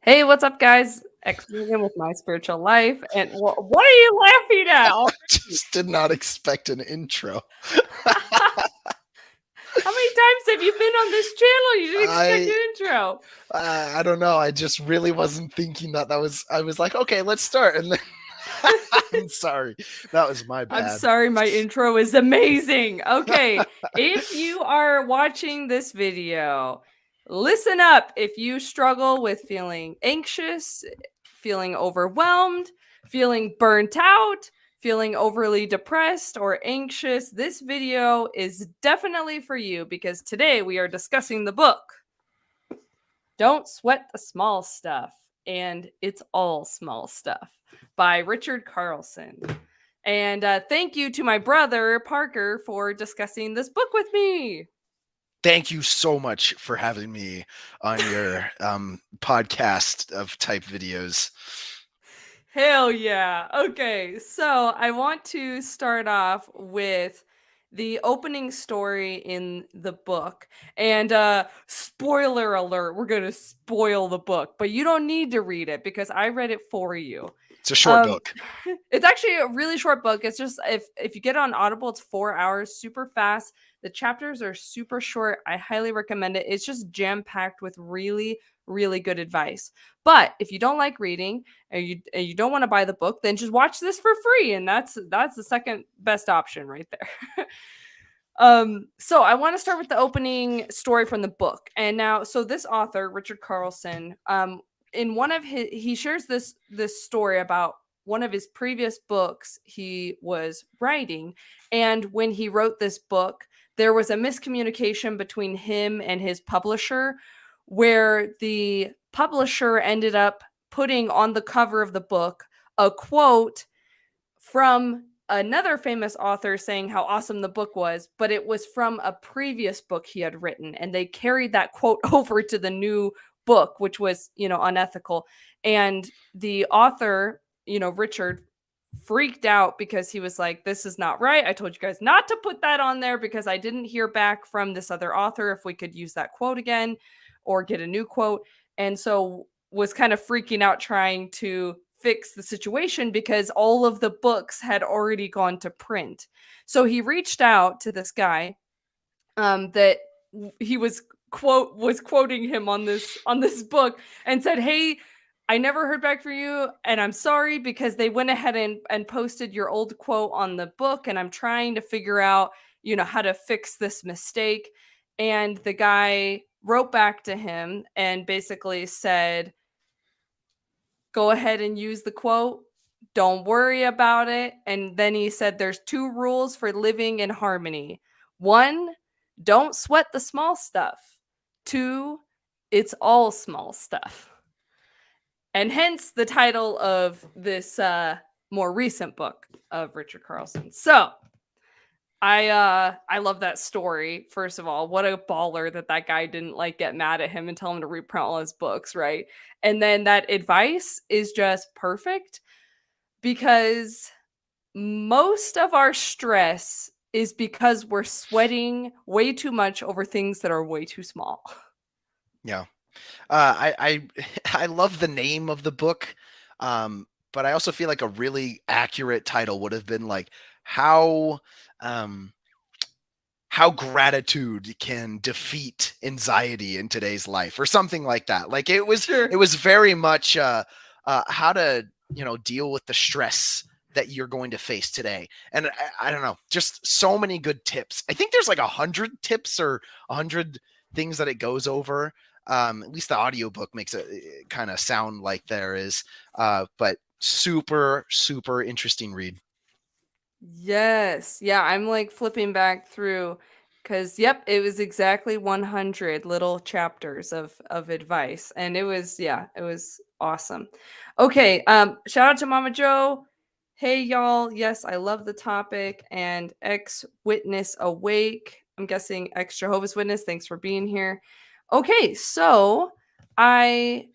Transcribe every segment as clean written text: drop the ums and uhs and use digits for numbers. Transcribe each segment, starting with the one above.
Hey, what's up, guys? X Megan with my spiritual life. And what are you laughing at? Just did not expect an intro. How many times have you been on this channel? You didn't expect I an intro. I don't know. I just really wasn't thinking that was. I was like, okay, let's start, and then I'm sorry, that was my I'm bad. sorry, my intro is amazing. Okay, if you are watching this video, listen up. If you struggle with feeling anxious, feeling overwhelmed, feeling burnt out, feeling overly depressed or anxious, this video is definitely for you because today we are discussing the book Don't Sweat the Small Stuff, and It's All Small Stuff by Richard Carlson. And thank you to my brother, Parker, for discussing this book with me. Thank you so much for having me on your podcast of type videos. Hell yeah. Okay, so I want to start off with the opening story in the book. And spoiler alert, we're going to spoil the book, but you don't need to read it because I read it for you. It's a short Um book. it's actually a really short book. It's just if you get it on Audible, it's 4 hours, super fast. The chapters are super short. I highly recommend it. It's just jam-packed with really really good advice. But if you don't like reading and you don't want to buy the book, then just watch this for free and that's the second best option right there. So I want to start with the opening story from the book. And now, so this author, Richard Carlson, in one of his, he shares this story about one of his previous books he was writing. And when he wrote this book, there was a miscommunication between him and his publisher, where the publisher ended up putting on the cover of the book a quote from another famous author saying how awesome the book was, but it was from a previous book he had written. And they carried that quote over to the new book, which was, unethical. And the author, Richard, freaked out because he was like, this is not right. I told you guys not to put that on there because I didn't hear back from this other author if we could use that quote again or get a new quote. And so was kind of freaking out trying to fix the situation because all of the books had already gone to print. So he reached out to this guy that he was quoting him on this book and said, "Hey, I never heard back from you and I'm sorry because they went ahead and posted your old quote on the book and I'm trying to figure out, how to fix this mistake." And the guy wrote back to him and basically said, "Go ahead and use the quote. Don't worry about it." And then he said, "There's two rules for living in harmony. One, don't sweat the small stuff. Two, it's all small stuff." And hence the title of this more recent book of Richard Carlson. So I love that story. First of all, what a baller that guy didn't like get mad at him and tell him to reprint all his books, right? And then that advice is just perfect because most of our stress is because we're sweating way too much over things that are way too small. Yeah. I I love the name of the book, but I also feel like a really accurate title would have been like how um how gratitude can defeat anxiety in today's life or something like that. Like it Sure. was very much how to, deal with the stress that you're going to face today. And I don't know, just so many good tips. I think there's like 100 tips or 100 things that it goes over. At least the audiobook makes it kind of sound like there is, but super, super interesting read. Yes. Yeah, I'm like flipping back through cuz yep, it was exactly 100 little chapters of advice and it was awesome. Okay, shout out to Mama Joe. Hey y'all. Yes, I love the topic and ex witness awake. I'm guessing ex Jehovah's Witness. Thanks for being here. Okay, so I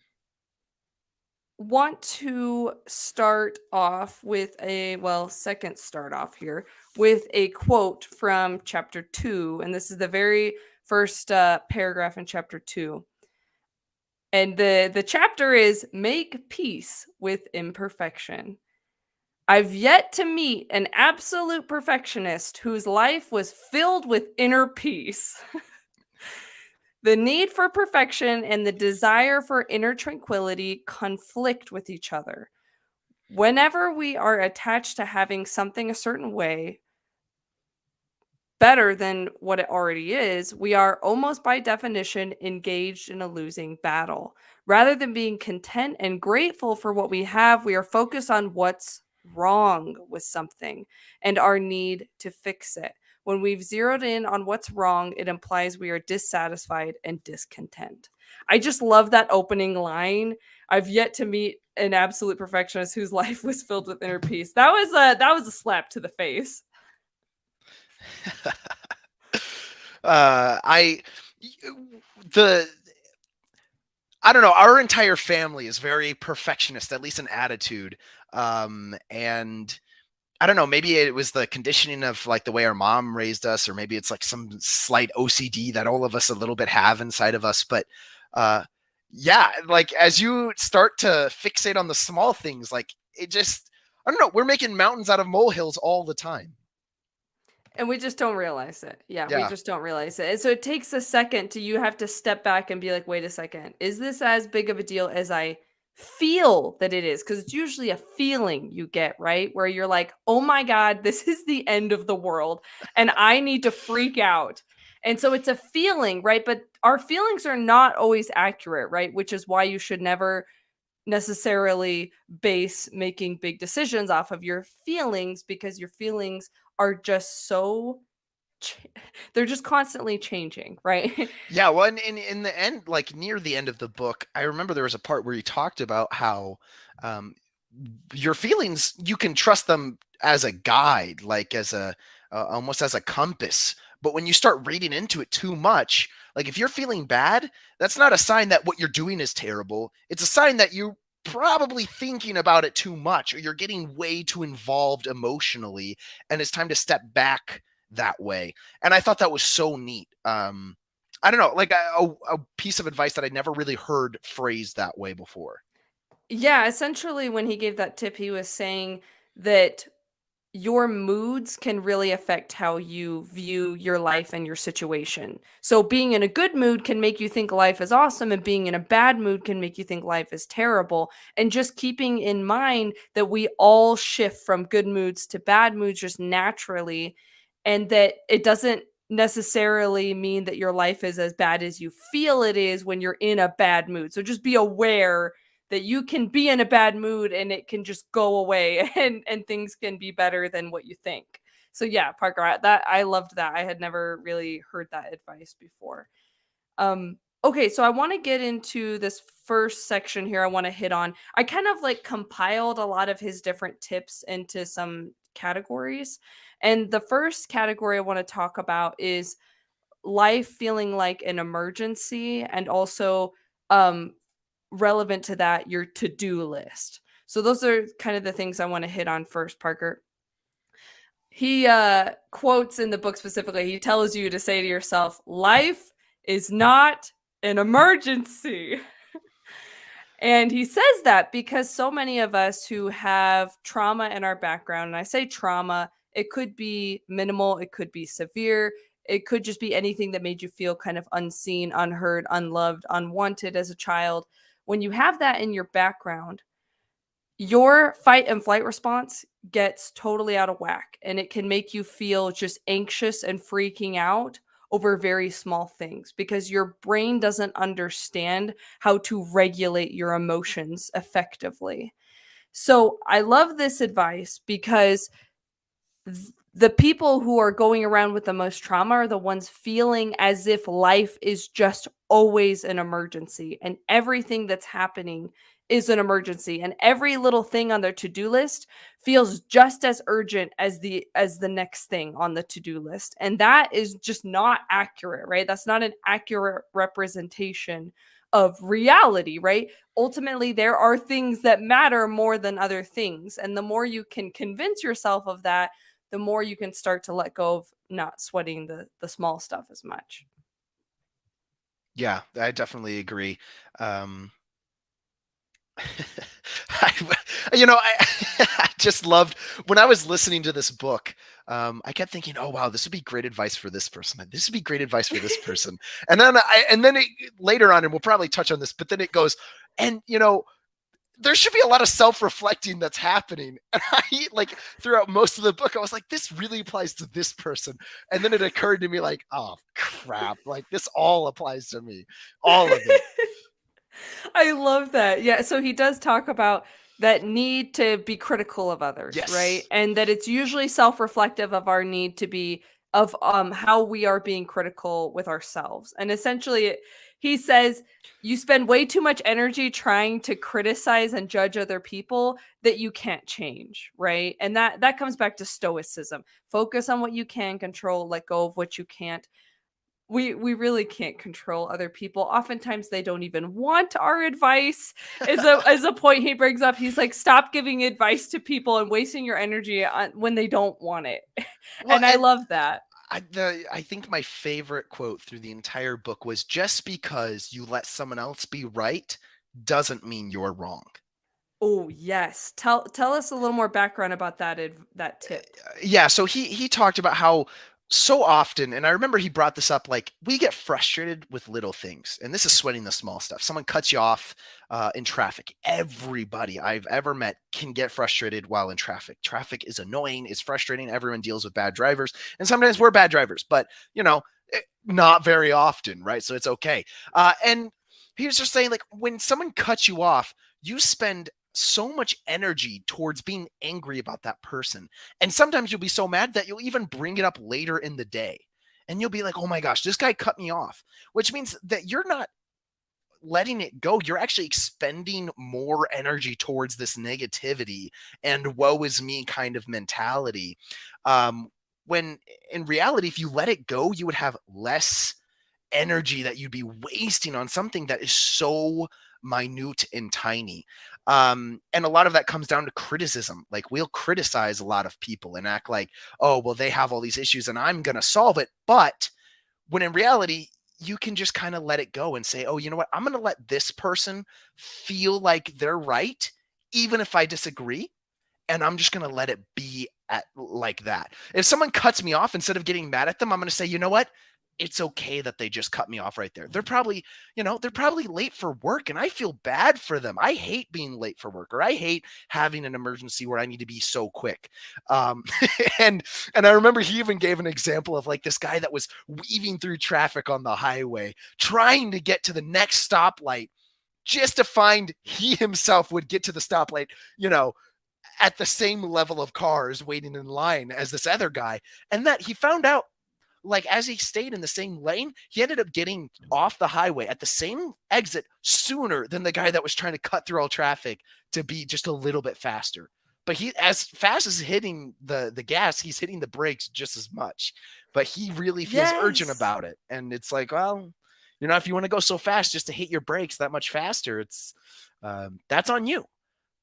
want to start off with second start off here with a quote from chapter 2. And this is the very first paragraph in chapter 2. And the chapter is Make Peace with Imperfection. I've yet to meet an absolute perfectionist whose life was filled with inner peace. The need for perfection and the desire for inner tranquility conflict with each other. Whenever we are attached to having something a certain way, better than what it already is, we are almost by definition engaged in a losing battle. Rather than being content and grateful for what we have, we are focused on what's wrong with something and our need to fix it. When we've zeroed in on what's wrong, it implies we are dissatisfied and discontent. I just love that opening line. I've yet to meet an absolute perfectionist whose life was filled with inner peace. That was a slap to the face. I the I don't know. Our entire family is very perfectionist, at least in attitude. And I don't know. Maybe it was the conditioning of like the way our mom raised us, or maybe it's like some slight OCD that all of us a little bit have inside of us. But uh, yeah, like as you start to fixate on the small things, like it just, I don't know. We're making mountains out of molehills all the time. And we just don't realize it. Yeah, we Yeah. just don't realize it. And so it takes a second to you have to step back and be like, wait a second, is this as big of a deal as I feel that it is? Because it's usually a feeling you get, right? Where you're like, oh my God, this is the end of the world and I need to freak out. And so it's a feeling, right? But our feelings are not always accurate, right? Which is why you should never necessarily base making big decisions off of your feelings, because your feelings are just so ch- they're just constantly changing, right? Yeah, well, and in the end, like near the end of the book, I remember there was a part where he talked about how um, your feelings, you can trust them as a guide, like as a almost as a compass. But when you start reading into it too much, like if you're feeling bad, that's not a sign that what you're doing is terrible. It's a sign that you're probably thinking about it too much, or you're getting way too involved emotionally, and it's time to step back that way. And I thought that was so neat. I don't know, like a piece of advice that I never really heard phrased that way before. Yeah, essentially when he gave that tip, he was saying that your moods can really affect how you view your life and your situation. So being in a good mood can make you think life is awesome, and being in a bad mood can make you think life is terrible. And just keeping in mind that we all shift from good moods to bad moods just naturally, and that it doesn't necessarily mean that your life is as bad as you feel it is when you're in a bad mood. So just be aware that you can be in a bad mood and it can just go away and things can be better than what you think. So yeah, Parker, I loved that. I had never really heard that advice before. Okay, so I want to get into this first section here. I want to hit on. I kind of like compiled a lot of his different tips into some categories. And the first category I want to talk about is life feeling like an emergency, and also um relevant to that, your to-do list. So those are kind of the things I want to hit on first, Parker. He quotes in the book specifically, he tells you to say to yourself, life is not an emergency. And he says that because so many of us who have trauma in our background, and I say trauma, it could be minimal, it could be severe, it could just be anything that made you feel kind of unseen, unheard, unloved, unwanted as a child. When you have that in your background, your fight and flight response gets totally out of whack, and it can make you feel just anxious and freaking out over very small things because your brain doesn't understand how to regulate your emotions effectively. So I love this advice because the people who are going around with the most trauma are the ones feeling as if life is just always an emergency and everything that's happening is an emergency, and every little thing on their to-do list feels just as urgent as the next thing on the to-do list. And that is just not accurate, right? That's not an accurate representation of reality, right? Ultimately, there are things that matter more than other things, and the more you can convince yourself of that, the more you can start to let go of not sweating the small stuff as much. Yeah, I definitely agree. Um, I, I just loved when I was listening to this book. I kept thinking, "Oh wow, this would be great advice for this person. And this would be great advice for this person." And then later on, and we'll probably touch on this, but then it goes, and there should be a lot of self-reflecting that's happening. And like throughout most of the book, I was like, this really applies to this person. And then it occurred to me like, oh crap, like this all applies to me, all of it. I love that. Yeah, so he does talk about that need to be critical of others, right? Yes. And that it's usually self-reflective of our need to be of how we are being critical with ourselves. And essentially he says you spend way too much energy trying to criticize and judge other people that you can't change, right? And that comes back to stoicism. Focus on what you can control, let go of what you can't. We really can't control other people. Oftentimes they don't even want our advice. Is a point he brings up. He's like, stop giving advice to people and wasting your energy on when they don't want it. Well, And I and love that. I think my favorite quote through the entire book was, just because you let someone else be right doesn't mean you're wrong. Oh, yes. Tell us a little more background about that tip. Yeah, so he talked about how so often, and I remember he brought this up, like we get frustrated with little things, and this is sweating the small stuff. Someone cuts you off in traffic. Everybody I've ever met can get frustrated while in traffic. Traffic is annoying, it's frustrating. Everyone deals with bad drivers, and sometimes we're bad drivers, but not very often, right? So it's okay. And he was just saying, like, when someone cuts you off, you spend so much energy towards being angry about that person. And sometimes you'll be so mad that you'll even bring it up later in the day. And you'll be like, oh my gosh, this guy cut me off, which means that you're not letting it go. You're actually expending more energy towards this negativity and woe is me kind of mentality. Um, when in reality, if you let it go, you would have less energy that you'd be wasting on something that is so minute and tiny. And a lot of that comes down to criticism. Like we'll criticize a lot of people and act like, oh, well, they have all these issues and I'm going to solve it. But when in reality, you can just kind of let it go and say, oh, you know what? I'm going to let this person feel like they're right, even if I disagree. And I'm just going to let it be at like that. If someone cuts me off, instead of getting mad at them, I'm going to say, you know what? It's okay that they just cut me off right there. They're probably late for work and I feel bad for them. I hate being late for work, or I hate having an emergency where I need to be so quick. Um, and I remember he even gave an example of like this guy that was weaving through traffic on the highway, trying to get to the next stoplight just to find he himself would get to the stoplight, at the same level of cars waiting in line as this other guy. And that he found out, like, as he stayed in the same lane, he ended up getting off the highway at the same exit sooner than the guy that was trying to cut through all traffic to be just a little bit faster. But he, as fast as hitting the gas, he's hitting the brakes just as much. But he really feels urgent Yes. about it. And it's like, well, if you want to go so fast just to hit your brakes that much faster, it's that's on you.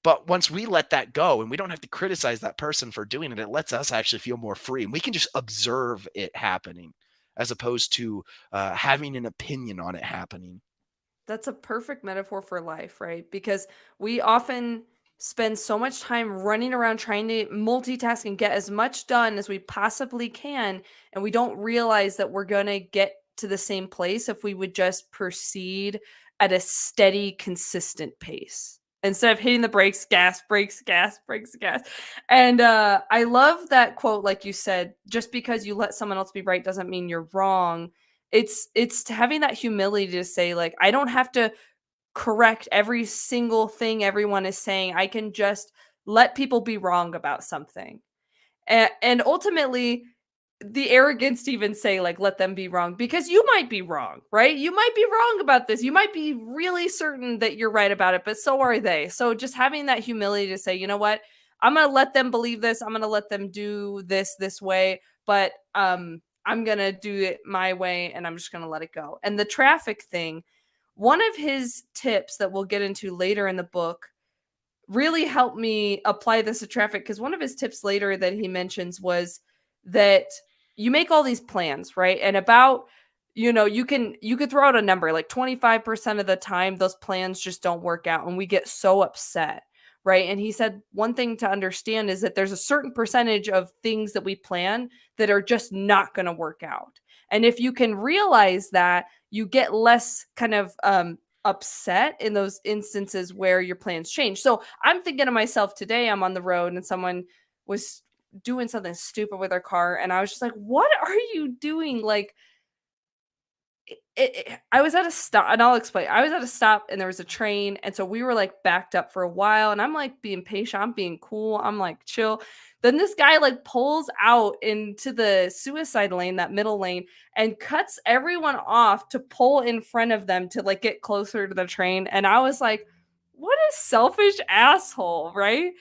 But once we let that go and we don't have to criticize that person for doing it, it lets us actually feel more free. And we can just observe it happening as opposed to having an opinion on it happening. That's a perfect metaphor for life, right? Because we often spend so much time running around trying to multitask and get as much done as we possibly can. And we don't realize that we're going to get to the same place if we would just proceed at a steady, consistent pace instead of hitting the brakes, gas, brakes, gas, brakes, gas. And I love that quote, like you said, just because you let someone else be right doesn't mean you're wrong. It's having that humility to say, like, I don't have to correct every single thing everyone is saying. I can just let people be wrong about something. And ultimately, the arrogance to even say, like, let them be wrong, because you might be wrong, right? You might be wrong about this. You might be really certain that you're right about it, but so are they. So just having that humility to say, you know what? I'm going to let them believe this. I'm going to let them do this way, but I'm going to do it my way and I'm just going to let it go. And the traffic thing, one of his tips that we'll get into later in the book really helped me apply this to traffic, because one of his tips later that he mentions was that you make all these plans, right? And about you could throw out a number like 25% of the time those plans just don't work out and we get so upset, right? And he said one thing to understand is that there's a certain percentage of things that we plan that are just not going to work out. And if you can realize that, you get less kind of upset in those instances where your plans change. So I'm thinking to myself today, I'm on the road and someone was doing something stupid with their car and I was just like, what are you doing? Like, I was at a stop, and I'll explain. I was at a stop, and there was a train, and so we were like backed up for a while. And I'm like being patient, I'm being cool, I'm like chill. Then this guy like pulls out into the suicide lane, that middle lane, and cuts everyone off to pull in front of them to like get closer to the train. And I was like, what a selfish asshole, right?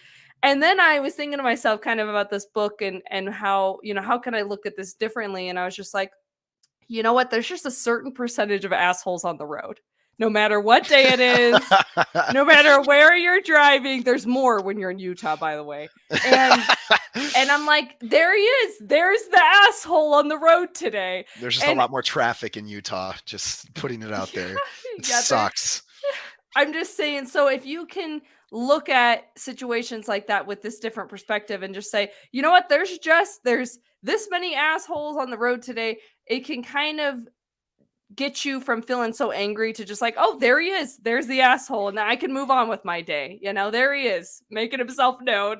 And then I was thinking to myself kind of about this book and how, how can I look at this differently? And I was just like, you know what? There's just a certain percentage of assholes on the road. No matter what day it is, no matter where you're driving, there's more when you're in Utah, by the way. And I'm like, there he is. There's the asshole on the road today. There's just a lot more traffic in Utah, just putting it out there. It sucks. I'm just saying, so if you can look at situations like that with this different perspective and just say, you know what, there's this many assholes on the road today, it can kind of get you from feeling so angry to just like, oh, there he is. There's the asshole. And I can move on with my day. There he is, making himself known.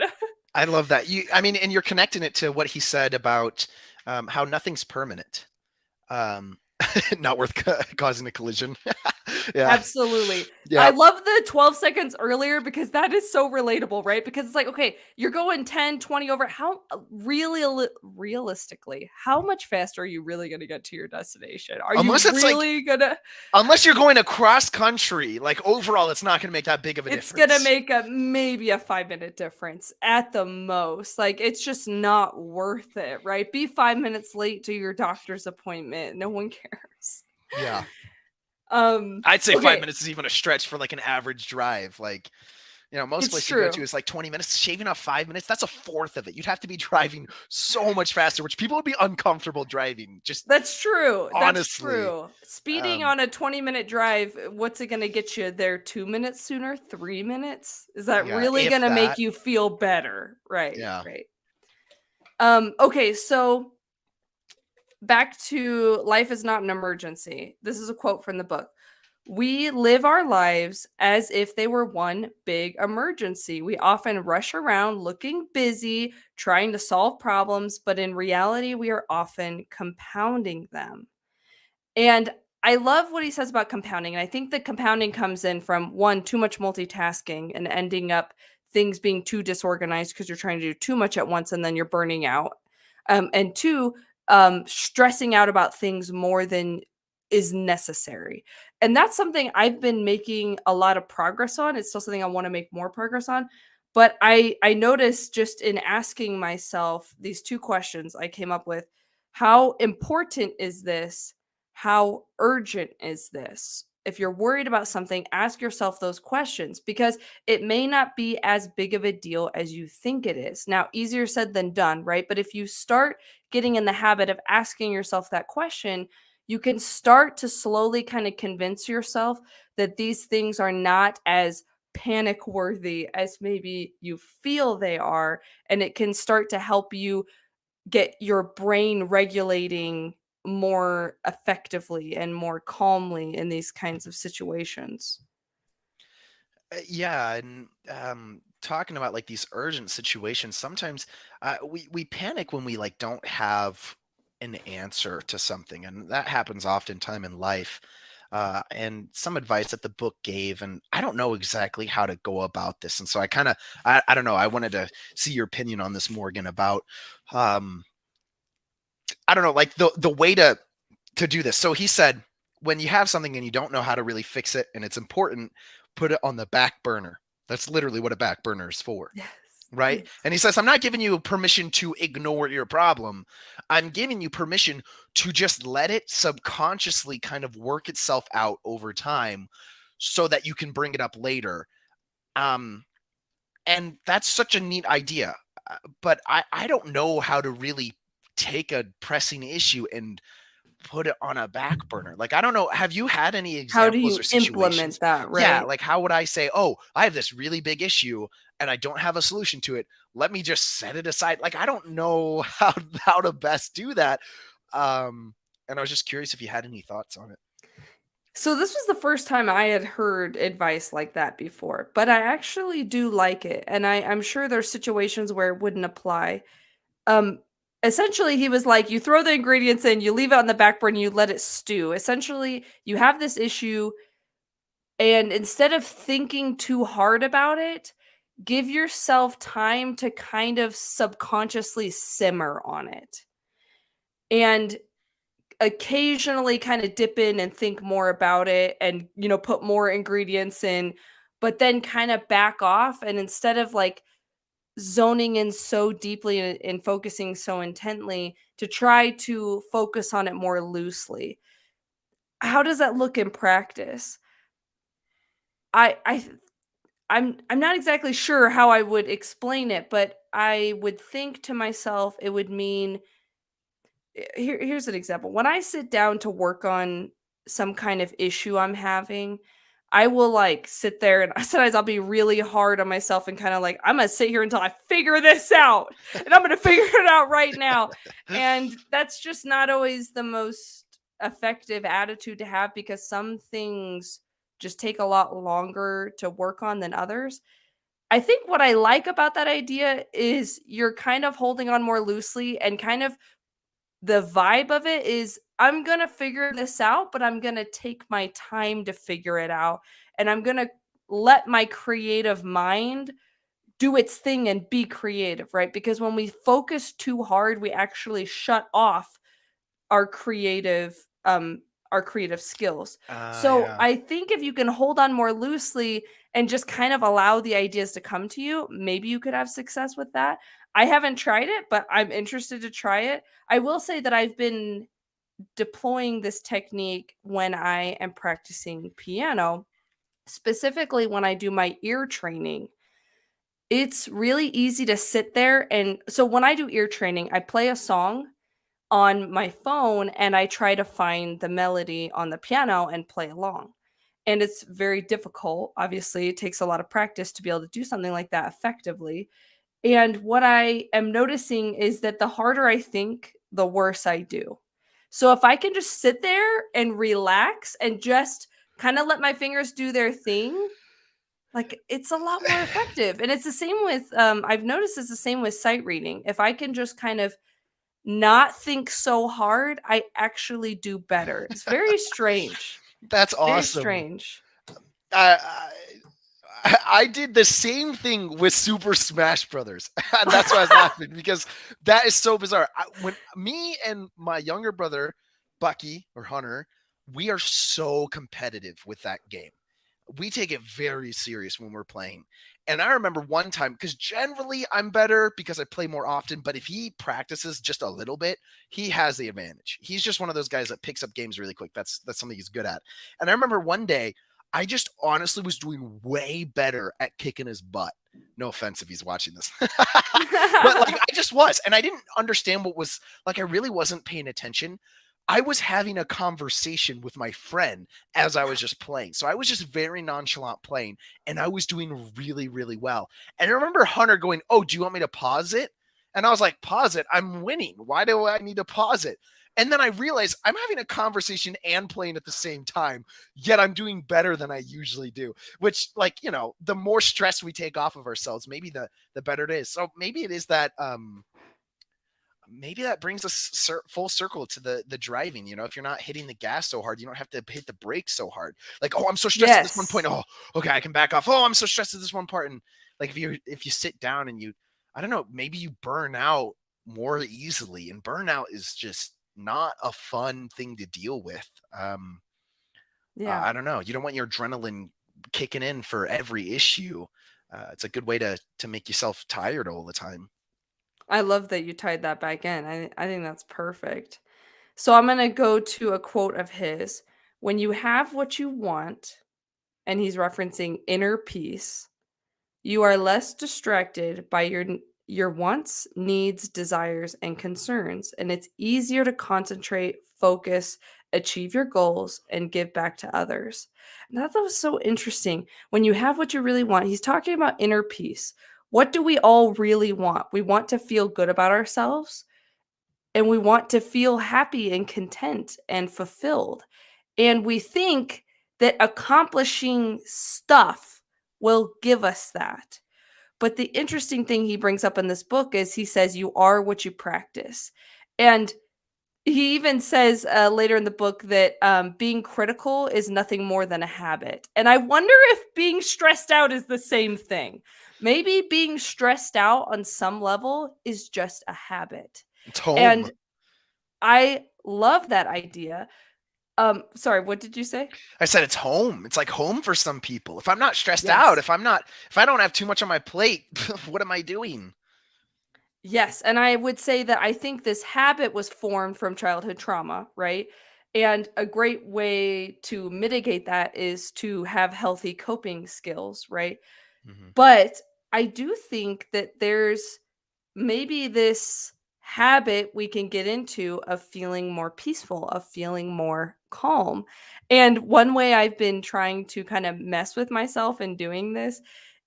I love that. And you're connecting it to what he said about how nothing's permanent. Not worth causing a collision. Yeah. Absolutely. Yeah. I love the 12 seconds earlier because that is so relatable, right? Because it's like, okay, you're going 10, 20 over. How realistically, how much faster are you really going to get to your destination? Are unless you really going to? Unless you're going across country, like overall, it's not going to make that big of a difference. It's going to make maybe a 5-minute difference at the most. Like, it's just not worth it, right? Be 5 minutes late to your doctor's appointment. No one cares. Yeah. I'd say 5 minutes is even a stretch for like an average drive. Like, most places you go to is like 20 minutes. Shaving off 5 minutes, that's a fourth of it. You'd have to be driving so much faster, which people would be uncomfortable driving. That's true. Honestly, that's true. Speeding on a 20-minute drive, what's it going to get you there? 2 minutes sooner? 3 minutes? Is that really going to make you feel better? Right. Yeah. Right. Okay, so back to life is not an emergency. This is a quote from the book. We live our lives as if they were one big emergency. We often rush around looking busy, trying to solve problems, but in reality, we are often compounding them. And I love what he says about compounding. And I think that compounding comes in from one, too much multitasking and ending up things being too disorganized because you're trying to do too much at once and then you're burning out. And two, stressing out about things more than is necessary. And that's something I've been making a lot of progress on. It's still something I want to make more progress on. But I noticed just in asking myself these two questions I came up with, how important is this? How urgent is this? If you're worried about something, ask yourself those questions because it may not be as big of a deal as you think it is. Now, easier said than done, right? But if you start getting in the habit of asking yourself that question, you can start to slowly kind of convince yourself that these things are not as panic worthy as maybe you feel they are. And it can start to help you get your brain regulating more effectively and more calmly in these kinds of situations. Yeah, and talking about like these urgent situations, sometimes we panic when we like don't have an answer to something, and that happens oftentimes in life. And some advice that the book gave, and I don't know exactly how to go about this, and so I don't know. I wanted to see your opinion on this, Morgan, about I don't know, like the way to do this. So he said, when you have something and you don't know how to really fix it, and it's important, put it on the back burner. That's literally what a back burner is for. Yes. Right. Yes. And he says, I'm not giving you permission to ignore your problem. I'm giving you permission to just let it subconsciously kind of work itself out over time so that you can bring it up later. And that's such a neat idea. But I don't know how to really take a pressing issue and put it on a back burner? Like, I don't know. Have you had any How do examples you or implement situations? that, Yeah, right? like how would I say, oh, I have this really big issue and I don't have a solution to it. Let me just set it aside. Like, I don't know how to best do that. And I was just curious if you had any thoughts on it. So this was the first time I had heard advice like that before, but I actually do like it, and I'm sure there's situations where it wouldn't apply. Um, Essentially, he was like, you throw the ingredients in, you leave it on the back burner, you let it stew. Essentially, you have this issue, and instead of thinking too hard about it, give yourself time to kind of subconsciously simmer on it. And occasionally kind of dip in and think more about it and, put more ingredients in, but then kind of back off. And instead of like zoning in so deeply and focusing so intently, to try to focus on it more loosely. How does that look in practice? I I'm not exactly sure how I would explain it, but I would think to myself it would mean here's an example. When I sit down to work on some kind of issue I'm having, I will like sit there and sometimes I'll be really hard on myself and kind of like, I'm gonna sit here until I figure this out. And I'm gonna figure it out right now. And that's just not always the most effective attitude to have because some things just take a lot longer to work on than others. I think what I like about that idea is you're kind of holding on more loosely and kind of the vibe of it is I'm gonna figure this out, but I'm gonna take my time to figure it out. And I'm gonna let my creative mind do its thing and be creative, right? Because when we focus too hard, we actually shut off our creative um our creative skills. So Yeah. I think if you can hold on more loosely and just kind of allow the ideas to come to you, maybe you could have success with that. I haven't tried it, but I'm interested to try it. I will say that I've been deploying this technique when I am practicing piano, specifically when I do my ear training. It's really easy to sit there and so when I do ear training, I play a song on my phone and I try to find the melody on the piano and play along. And it's very difficult. Obviously, it takes a lot of practice to be able to do something like that effectively. And what I am noticing is that the harder I think, the worse I do. So if I can just sit there and relax and just kind of let my fingers do their thing, like it's a lot more effective. And it's the same with I've noticed it's the same with sight reading. If I can just kind of not think so hard, I actually do better. It's very strange. That's Very awesome. strange. I, I did the same thing with Super Smash Brothers, and that's why I was laughing because that is so bizarre. When me and my younger brother, Bucky or Hunter, we are so competitive with that game. We take it very serious when we're playing. And I remember one time because generally I'm better because I play more often, but if he practices just a little bit, he has the advantage. He's just one of those guys that picks up games really quick. That's something he's good at. And I remember one day I just honestly was doing way better at kicking his butt. No offense if he's watching this. But like I just was. And I didn't understand what was like I really wasn't paying attention. I was having a conversation with my friend as I was just playing. So I was just very nonchalant playing and I was doing really, really well. And I remember Hunter going, "Oh, do you want me to pause it?" And I was like, "Pause it. I'm winning. Why do I need to pause it?" And then I realized I'm having a conversation and playing at the same time, yet I'm doing better than I usually do. Which, like, the more stress we take off of ourselves, maybe the better it is. So maybe it is that maybe that brings us full circle to the driving. If you're not hitting the gas so hard, you don't have to hit the brakes so hard. Like, oh, I'm so stressed at this one point. Yes. Oh, okay, I can back off. Oh, I'm so stressed at this one part. And like if you sit down and I don't know, maybe you burn out more easily. And burnout is just not a fun thing to deal with. Yeah. I don't know. You don't want your adrenaline kicking in for every issue. It's a good way to make yourself tired all the time. I love that you tied that back in. I think that's perfect. So I'm going to go to a quote of his. When you have what you want, and he's referencing inner peace, you are less distracted by your your wants, needs, desires, and concerns. And it's easier to concentrate, focus, achieve your goals, and give back to others. And that was so interesting. When you have what you really want, he's talking about inner peace. What do we all really want? We want to feel good about ourselves, and we want to feel happy and content and fulfilled. And we think that accomplishing stuff will give us that. But the interesting thing he brings up in this book is he says, you are what you practice. And he even says later in the book that being critical is nothing more than a habit. And I wonder if being stressed out is the same thing. Maybe being stressed out on some level is just a habit. It's home. And I love that idea. Sorry, what did you say? I said it's home. It's like home for some people. If I'm not stressed out, Yes. if I don't have too much on my plate, what am I doing? Yes, and I would say that I think this habit was formed from childhood trauma, right? And a great way to mitigate that is to have healthy coping skills, right? Hmm. But I do think that there's maybe this habit we can get into of feeling more peaceful, of feeling more calm. And one way I've been trying to kind of mess with myself in doing this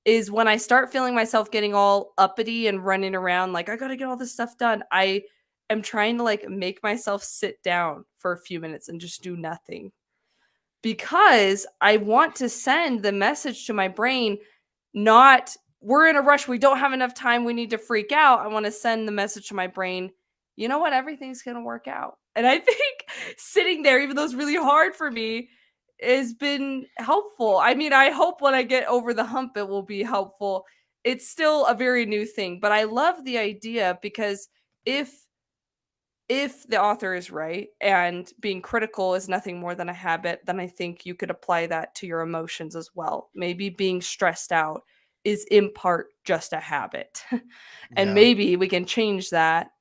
is when I start feeling myself getting all uppity and running around like I got to get all this stuff done, I am trying to like make myself sit down for a few minutes and just do nothing, because I want to send the message to my brain, not we're in a rush, we don't have enough time, we need to freak out. I want to send the message to my brain, you know what, everything's going to work out. And I think sitting there, even though it's really hard for me, has been helpful. I mean, I hope when I get over the hump, it will be helpful. It's still a very new thing, but I love the idea because if the author is right and being critical is nothing more than a habit, then I think you could apply that to your emotions as well. Maybe being stressed out is in part just a habit. And Yeah, maybe we can change that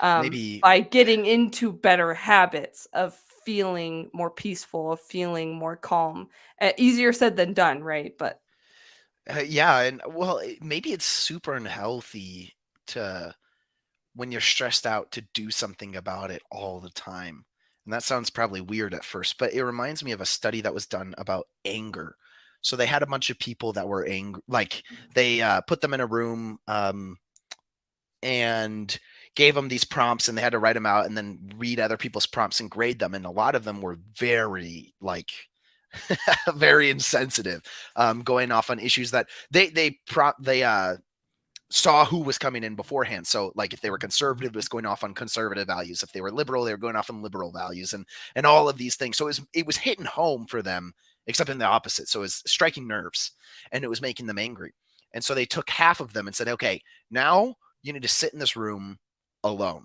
maybe. by getting into better habits of feeling more peaceful, of feeling more calm. Easier said than done, right? But Yeah, and well, maybe it's super unhealthy to when you're stressed out to do something about it all the time. And that sounds probably weird at first, but it reminds me of a study that was done about anger. So they had a bunch of people that were angry, like they put them in a room and gave them these prompts, and they had to write them out and then read other people's prompts and grade them. And a lot of them were very like very insensitive, going off on issues that they saw who was coming in beforehand. So like if they were conservative, it was going off on conservative values. If they were liberal, they were going off on liberal values, and all of these things. So it was hitting home for them, except in the opposite. So it was striking nerves, and it was making them angry. And so they took half of them and said, okay, now you need to sit in this room alone,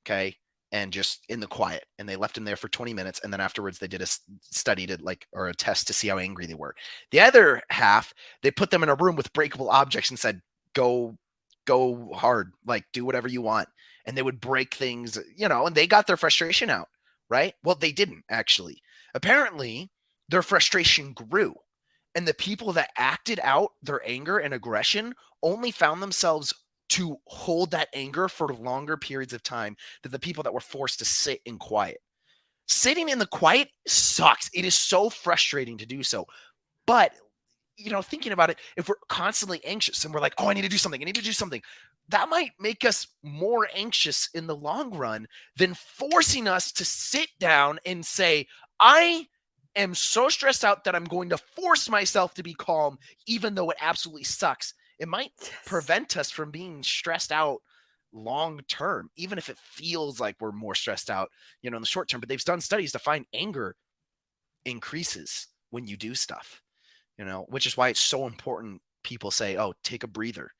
okay, and just in the quiet. And they left him there for 20 minutes, and then afterwards they did a study to like, or a test to see how angry they were. The other half, they put them in a room with breakable objects and said, go hard, like do whatever you want. And they would break things, and they got their frustration out, right? Well, they didn't actually. Apparently, their frustration grew. And the people that acted out their anger and aggression only found themselves to hold that anger for longer periods of time than the people that were forced to sit in quiet. Sitting in the quiet sucks. It is so frustrating to do so. But thinking about it, if we're constantly anxious and we're like, oh, I need to do something, I need to do something, that might make us more anxious in the long run than forcing us to sit down and say, I am so stressed out that I'm going to force myself to be calm, even though it absolutely sucks. It might yes. prevent us from being stressed out long term, even if it feels like we're more stressed out, in the short term. But they've done studies to find anger increases when you do stuff, which is why it's so important. People say, oh, take a breather.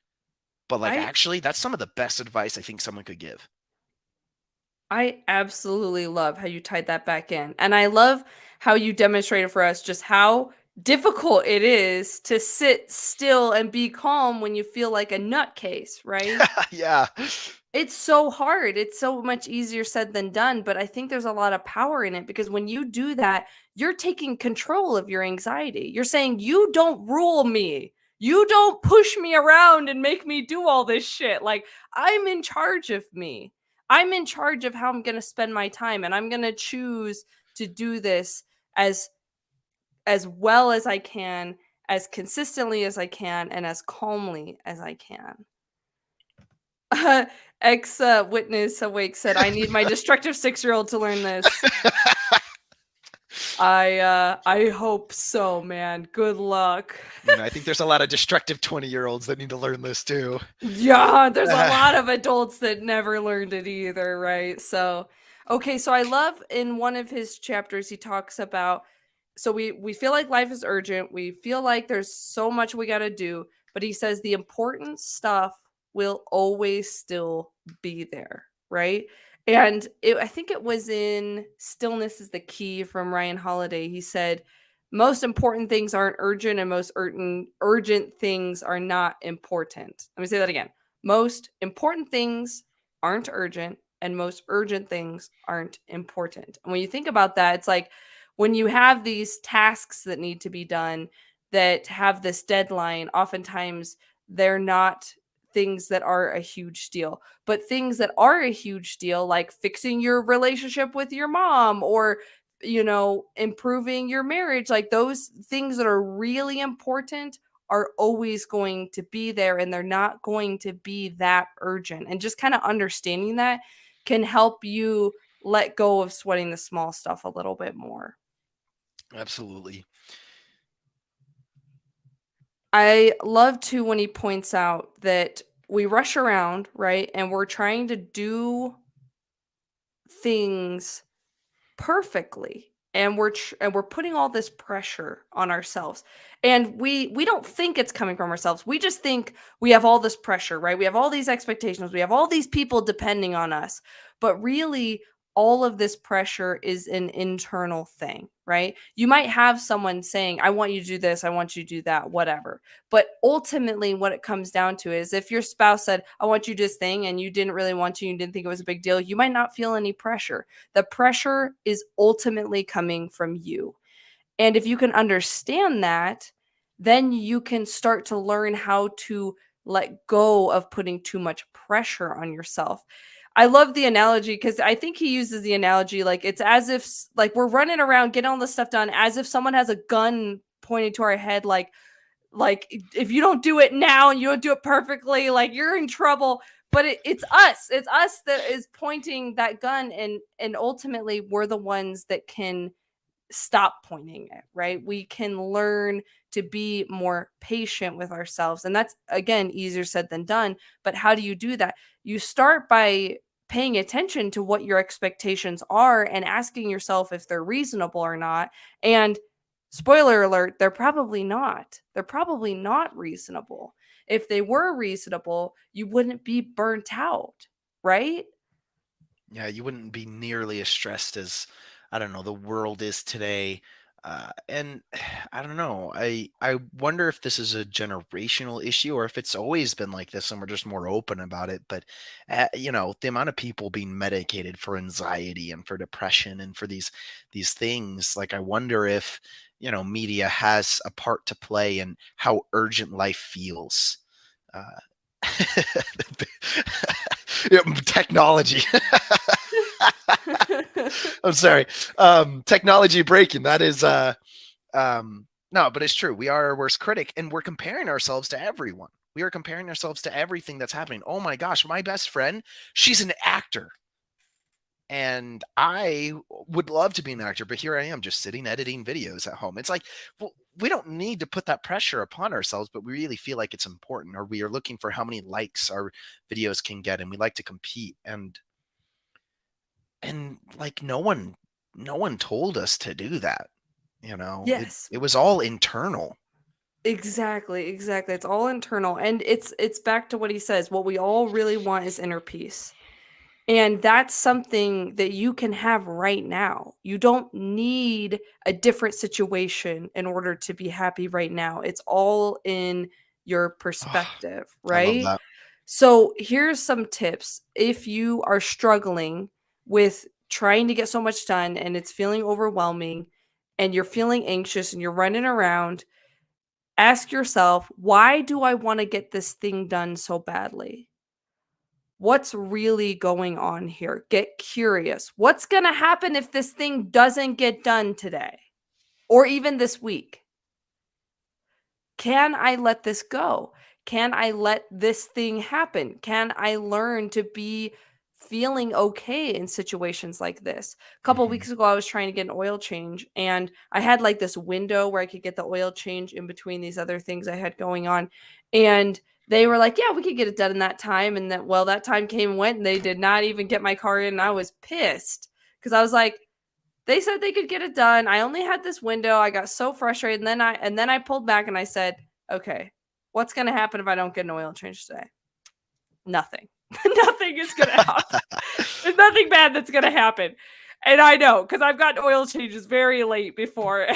But like, I actually, that's some of the best advice I think someone could give. I absolutely love how you tied that back in. And I love how you demonstrated for us just how difficult it is to sit still and be calm when you feel like a nutcase, right? Yeah. It's so hard. It's so much easier said than done, but I think there's a lot of power in it because when you do that, you're taking control of your anxiety. You're saying, "You don't rule me. You don't push me around and make me do all this shit. Like, I'm in charge of me. I'm in charge of how I'm going to spend my time, and I'm going to choose to do this as well as I can, as consistently as I can, and as calmly as I can. Ex witness awake said, "I need my destructive 6-year-old to learn this." I hope so, man. Good luck. I think there's a lot of destructive 20-year-olds that need to learn this too. Yeah, there's a lot of adults that never learned it either, right? So, okay, so I love in one of his chapters he talks about, so we feel like life is urgent. We feel like there's so much we got to do, but he says the important stuff will always still be there, right? And I think it was in Stillness is the Key from Ryan Holiday. He said most important things aren't urgent, and most urgent things are not important. Let me say that again. Most important things aren't urgent, and most urgent things aren't important. And when you think about that, it's like when you have these tasks that need to be done that have this deadline, oftentimes they're not things that are a huge deal. But things that are a huge deal, like fixing your relationship with your mom, or improving your marriage, like those things that are really important are always going to be there, and they're not going to be that urgent. And just kind of understanding that can help you let go of sweating the small stuff a little bit more. Absolutely. I love too when he points out that we rush around, right? And we're trying to do things perfectly, and we're putting all this pressure on ourselves, and we don't think it's coming from ourselves. We just think we have all this pressure, right? We have all these expectations, we have all these people depending on us, but really all of this pressure is an internal thing, right? You might have someone saying, I want you to do this, I want you to do that, whatever, but ultimately what it comes down to is if your spouse said, I want you to do this thing, and you didn't really want to, you didn't think it was a big deal, you might not feel any pressure. The pressure is ultimately coming from you. And if you can understand that, then you can start to learn how to let go of putting too much pressure on yourself. I love the analogy because I think he uses the analogy like it's as if like we're running around getting all this stuff done as if someone has a gun pointed to our head, like if you don't do it now and you don't do it perfectly, like you're in trouble. But it's us that is pointing that gun, and ultimately we're the ones that can stop pointing it, right? We can learn to be more patient with ourselves, and that's again easier said than done. But how do you do that? You start by paying attention to what your expectations are and asking yourself if they're reasonable or not. And spoiler alert, they're probably not reasonable. If they were reasonable, you wouldn't be burnt out, right? Yeah, you wouldn't be nearly as stressed as, I don't know, the world is today. And I don't know. I wonder if this is a generational issue or if it's always been like this and we're just more open about it. But the amount of people being medicated for anxiety and for depression and for these things, like I wonder if media has a part to play in how urgent life feels. Uh, Technology. I'm sorry. Technology breaking. That is no, but it's true. We are our worst critic, and we're comparing ourselves to everyone. We are comparing ourselves to everything that's happening. Oh my gosh, my best friend, she's an actor. And I would love to be an actor, but here I am just sitting editing videos at home. It's like, well, we don't need to put that pressure upon ourselves, but we really feel like it's important, or we are looking for how many likes our videos can get, and we like to compete. And like no one told us to do that. It Yes. it was all internal. Exactly. It's all internal. And it's back to what he says. What we all really want is inner peace. And that's something that you can have right now. You don't need a different situation in order to be happy right now. It's all in your Oh, perspective, I love right? that. So, here's some tips. If you are struggling with trying to get so much done and it's feeling overwhelming and you're feeling anxious and you're running around, Ask yourself, why do I want to get this thing done so badly? What's really going on here? Get curious. What's going to happen if this thing doesn't get done today or even this week? Can I let this go? Can I let this thing happen? Can I learn to be feeling okay in situations like this? A couple Mhm. weeks ago, I was trying to get an oil change, and I had like this window where I could get the oil change in between these other things I had going on. And they were like, yeah, we could get it done in that time. And that, well, that time came and went, and they did not even get my car in. And I was pissed because I was like, they said they could get it done. I only had this window. I got so frustrated, and then I pulled back and I said, "Okay, what's going to happen if I don't get an oil change today? Nothing. Nothing is going to happen. There's nothing bad that's going to happen." And I know because I've gotten oil changes very late before.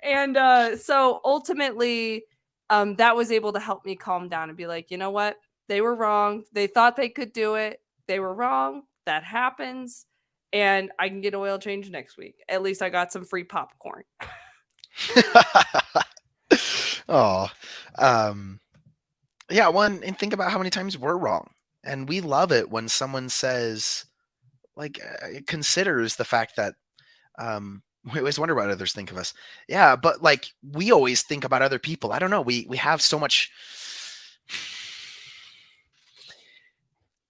And so ultimately, that was able to help me calm down and be like, you know what? They were wrong. They thought they could do it. They were wrong. That happens. And I can get oil change next week. At least I got some free popcorn. Oh, um, yeah. One, and think about how many times we're wrong, and we love it when someone says, like, considers the fact that we always wonder what others think of us. Yeah, but like we always think about other people. I don't know. We have so much.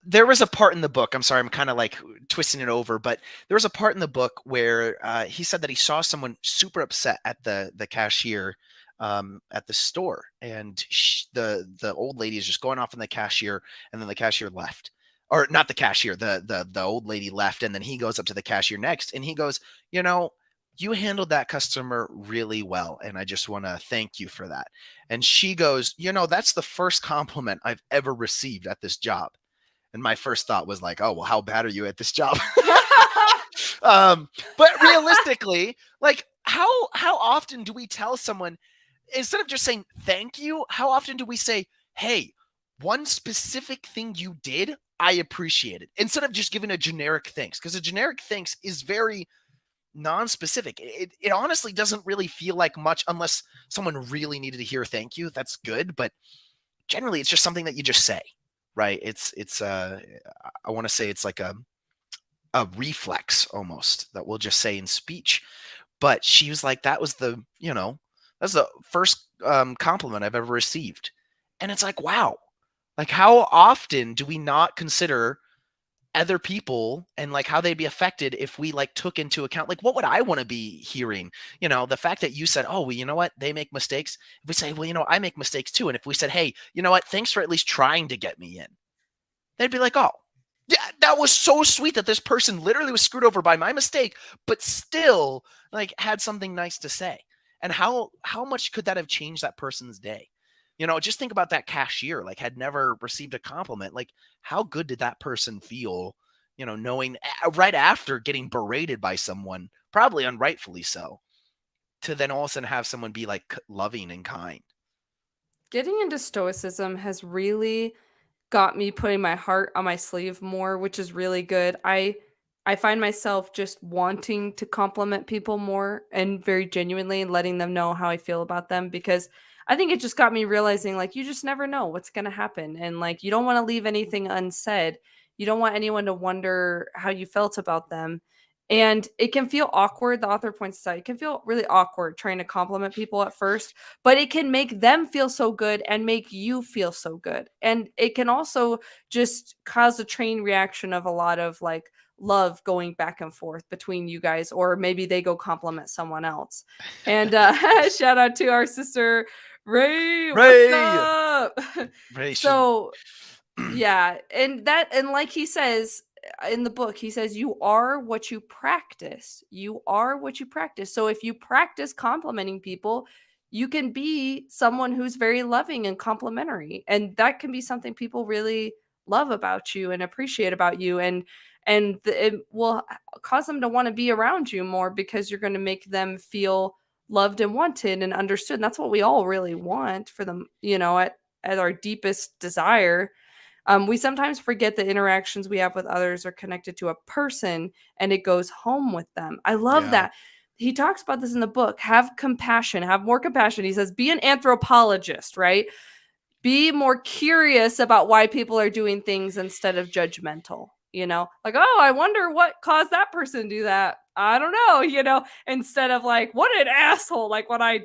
There was a part in the book. I'm sorry, I'm kind of like twisting it over, but there was a part in the book where he said that he saw someone super upset at the cashier at the store, and the old lady is just going off on the cashier, and then the cashier left, or not the cashier, the old lady left, and then he goes up to the cashier next, and he goes, you know, you handled that customer really well, and I just want to thank you for that. And she goes, you know, that's the first compliment I've ever received at this job. And my first thought was like, oh, well, how bad are you at this job? But realistically, like how often do we tell someone, instead of just saying thank you, how often do we say, hey, one specific thing you did, I appreciate it, instead of just giving a generic thanks? Because a generic thanks is very non-specific. It honestly doesn't really feel like much unless someone really needed to hear thank you. That's good, but generally it's just something that you just say, right? It's I want to say it's like a reflex almost that we'll just say in speech. But she was like, that was the, you know, that's the first compliment I've ever received. And it's like, wow, like how often do we not consider other people and like how they'd be affected if we like took into account, like, what would I want to be hearing? You know, the fact that you said, oh, well, you know what, they make mistakes. If we say, well, you know, I make mistakes too. And if we said, hey, you know what, thanks for at least trying to get me in, they'd be like, oh, yeah, that was so sweet that this person literally was screwed over by my mistake, but still like had something nice to say. And how much could that have changed that person's day? You know, just think about that cashier, like had never received a compliment. Like, how good did that person feel, you know, knowing right after getting berated by someone, probably unrightfully so, to then all of a sudden have someone be like loving and kind. Getting into stoicism has really got me putting my heart on my sleeve more, which is really good. I find myself just wanting to compliment people more and very genuinely and letting them know how I feel about them because I think it just got me realizing like you just never know what's going to happen and like you don't want to leave anything unsaid. You don't want anyone to wonder how you felt about them. And it can feel awkward. The author points out it can feel really awkward trying to compliment people at first, but it can make them feel so good and make you feel so good. And it can also just cause a train reaction of a lot of like love going back and forth between you guys, or maybe they go compliment someone else. And shout out to our sister Ray. What's Ray, up? Ray, she. So yeah, and like he says in the book, he says you are what you practice. You are what you practice. So if you practice complimenting people, you can be someone who's very loving and complimentary, and that can be something people really love about you and appreciate about you, it will cause them to want to be around you more because you're going to make them feel loved and wanted and understood. And that's what we all really want for them, you know, at our deepest desire. We sometimes forget the interactions we have with others are connected to a person and it goes home with them. I love Yeah. that. he talks about this in the book. Have compassion, have more compassion. He says, be an anthropologist, right? Be more curious about why people are doing things instead of judgmental. Like, oh, I wonder what caused that person to do that. I don't know, instead of like, what an asshole, like when I,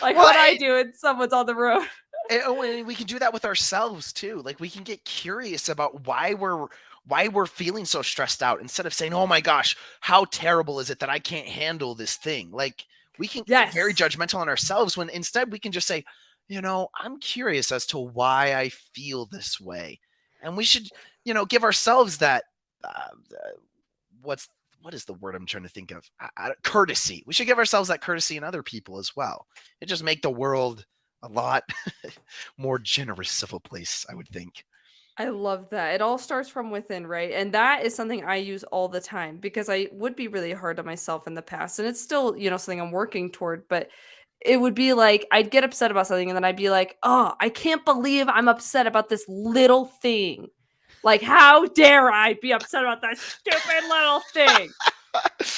like Well, what I do and someone's on the road. and we can do that with ourselves too. Like we can get curious about why we're feeling so stressed out instead of saying, "Oh my gosh, how terrible is it that I can't handle this thing?" Like we can get very Yes. judgmental on ourselves when instead we can just say, "I'm curious as to why I feel this way." And we should, give ourselves that what's what is the word I'm trying to think of? Courtesy. We should give ourselves that courtesy in other people as well. It just make the world a lot more generous of a place, I would think. I love that. It all starts from within, right? And that is something I use all the time because I would be really hard on myself in the past. And it's still, something I'm working toward, but it would be like I'd get upset about something and then I'd be like, "Oh, I can't believe I'm upset about this little thing. Like how dare I be upset about that stupid little thing?"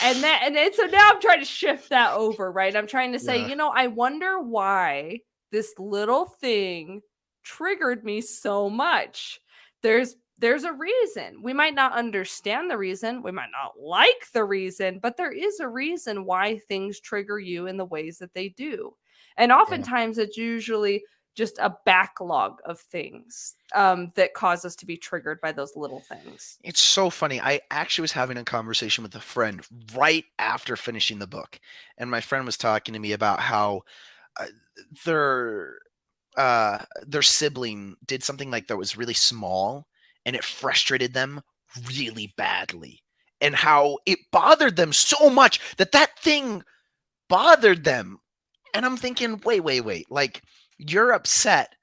And then so now I'm trying to shift that over, right? I'm trying to say, Yeah. I wonder why this little thing triggered me so much. There's a reason. We might not understand the reason, we might not like the reason, but there is a reason why things trigger you in the ways that they do. And Yeah. oftentimes it's usually just a backlog of things that cause us to be triggered by those little things. It's so funny. I actually was having a conversation with a friend right after finishing the book, and my friend was talking to me about how uh, their their sibling did something like that was really small, and it frustrated them really badly, and how it bothered them so much that that thing bothered them. And I'm thinking, wait, wait, wait. Like, you're upset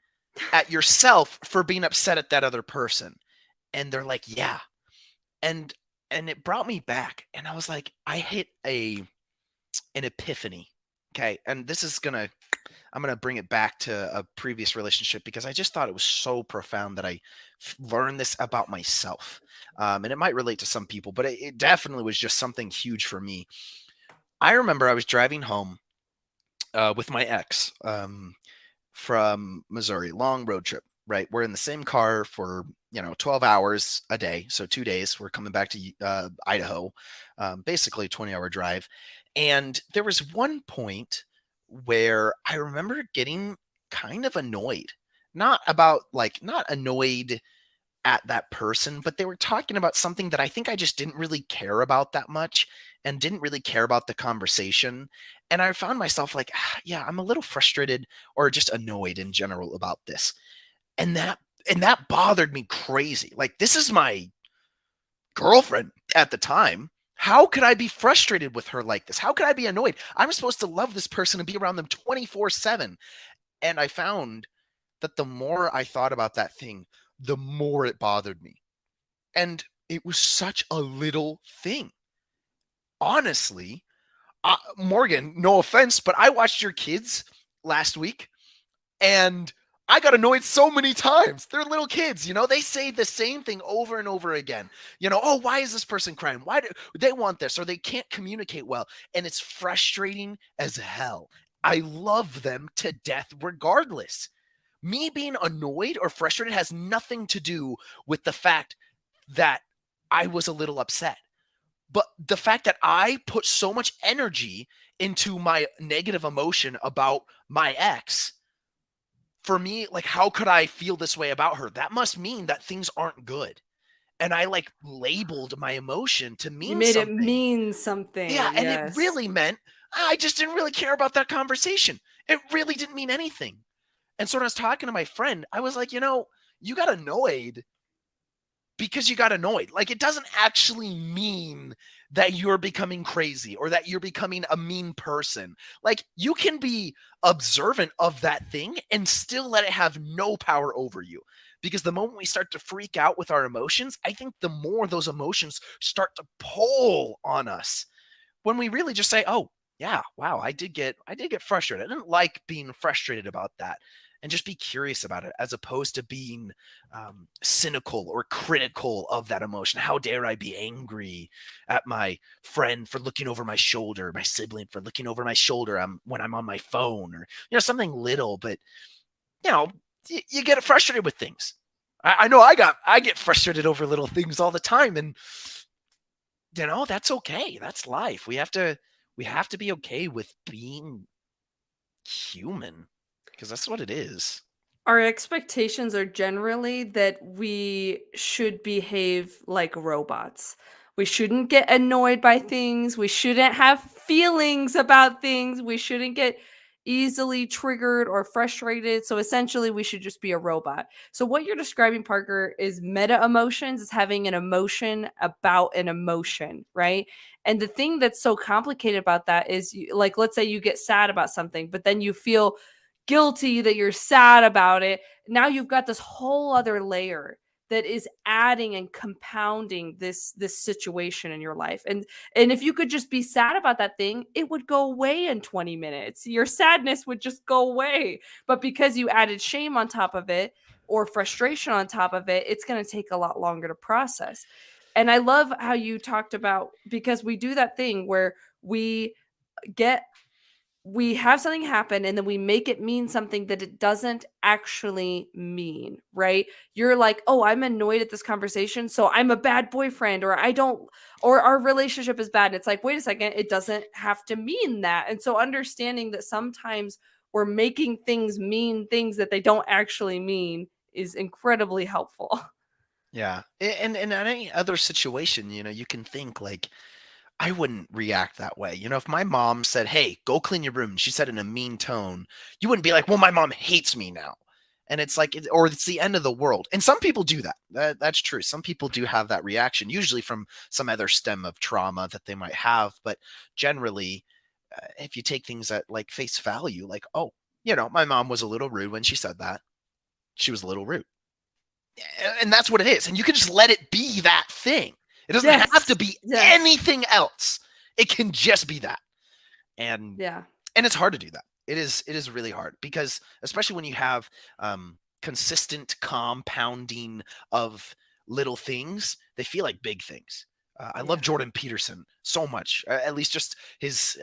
at yourself for being upset at that other person. And they're like, yeah. And it brought me back. And I was like, I hit an epiphany. Okay. And I'm gonna bring it back to a previous relationship because I just thought it was so profound that I learned this about myself. And it might relate to some people, but it definitely was just something huge for me. I remember I was driving home with my ex from Missouri, long road trip. Right, we're in the same car for 12 hours a day, so 2 days. We're coming back to Idaho, basically a 20-hour drive. And there was one point where I remember getting kind of annoyed, not annoyed at that person, but they were talking about something that I think I just didn't really care about that much and didn't really care about the conversation. And I found myself like, yeah, I'm a little frustrated or just annoyed in general about this. And that bothered me crazy. Like, this is my girlfriend at the time. How could I be frustrated with her like this? How could I be annoyed? I'm supposed to love this person and be around them 24/7. And I found that the more I thought about that thing, the more it bothered me. And it was such a little thing. Honestly, Morgan, no offense, but I watched your kids last week and I got annoyed so many times. They're little kids, they say the same thing over and over again. Oh, why is this person crying? Why do they want this? Or they can't communicate well. And it's frustrating as hell. I love them to death regardless. Me being annoyed or frustrated has nothing to do with the fact that I was a little upset. But the fact that I put so much energy into my negative emotion about my ex, for me, like, how could I feel this way about her? That must mean that things aren't good. And I like labeled my emotion to You mean made it something. mean Yeah. something. And it Yes. really meant I just didn't really care about that conversation. It really didn't mean anything. And so when I was talking to my friend, I was like, you got annoyed because you got annoyed. Like, it doesn't actually mean that you're becoming crazy or that you're becoming a mean person. Like, you can be observant of that thing and still let it have no power over you. Because the moment we start to freak out with our emotions, I think the more those emotions start to pull on us. When we really just say, "Oh, yeah, wow, I did get frustrated. I didn't like being frustrated about that." and just be curious about it, as opposed to being cynical or critical of that emotion. How dare I be angry at my friend for looking over my shoulder, my sibling for looking over my shoulder when I'm on my phone, or something little. But you get frustrated with things. I know I get frustrated over little things all the time, and that's okay. That's life. We have to be okay with being human, because that's what it is. Our expectations are generally that we should behave like robots. We shouldn't get annoyed by things. We shouldn't have feelings about things. We shouldn't get easily triggered or frustrated. So essentially, we should just be a robot. So, what you're describing, Parker, is meta emotions, is having an emotion about an emotion, right? And the thing that's so complicated about that is, like, let's say you get sad about something, but then you feel guilty that you're sad about it. Now you've got this whole other layer that is adding and compounding this situation in your life. And if you could just be sad about that thing, it would go away in 20 minutes. Your sadness would just go away. But because you added shame on top of it or frustration on top of it, it's going to take a lot longer to process. And I love how you talked about, because we do that thing where get we have something happen and then we make it mean something that it doesn't actually mean, right? You're like, "Oh, I'm annoyed at this conversation, so I'm a bad boyfriend," or "I don't," or "Our relationship is bad." And it's like, "Wait a second, it doesn't have to mean that." And so understanding that sometimes we're making things mean things that they don't actually mean is incredibly helpful. Yeah. And in any other situation, you can think like, I wouldn't react that way. If my mom said, "Hey, go clean your room," and she said in a mean tone, you wouldn't be like, "Well, my mom hates me now." And it's like, or it's the end of the world. And some people do that. That's true. Some people do have that reaction, usually from some other stem of trauma that they might have. But generally, if you take things at like face value, like, oh, my mom was a little rude when she said that. She was a little rude. And that's what it is. And you can just let it be that thing. It doesn't have to be anything else. It can just be that. And it's hard to do that. It is really hard, because especially when you have consistent compounding of little things, they feel like big things. I love Jordan Peterson so much. At least just his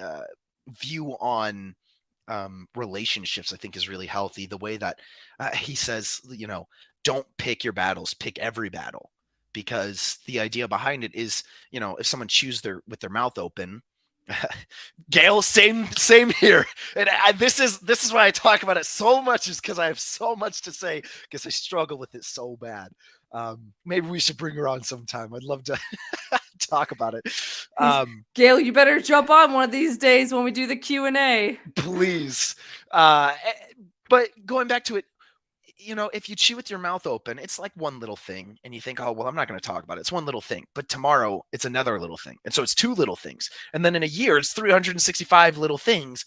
view on relationships, I think, is really healthy. The way that he says, don't pick your battles, pick every battle, because the idea behind it is, if someone chews with their mouth open, Gail, same here. And this is why I talk about it so much, is because I have so much to say, because I struggle with it so bad. Maybe we should bring her on sometime. I'd love to talk about it. Gail, you better jump on one of these days when we do the Q&A. Please. But going back to it, if you chew with your mouth open, it's like one little thing, and you think, "Oh, well, I'm not going to talk about it. It's one little thing." But tomorrow, it's another little thing. And so it's two little things. And then in a year, it's 365 little things.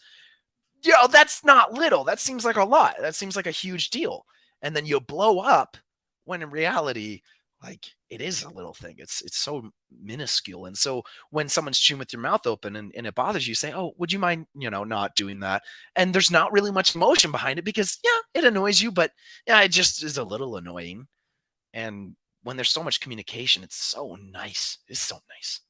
That's not little. That seems like a lot. That seems like a huge deal. And then you blow up, when in reality, like, it is a little thing. It's so minuscule. And so when someone's chewing with your mouth open and it bothers you, say, "Oh, would you mind, not doing that?" And there's not really much emotion behind it, because it annoys you, but it just is a little annoying. And when there's so much communication, it's so nice. It's so nice.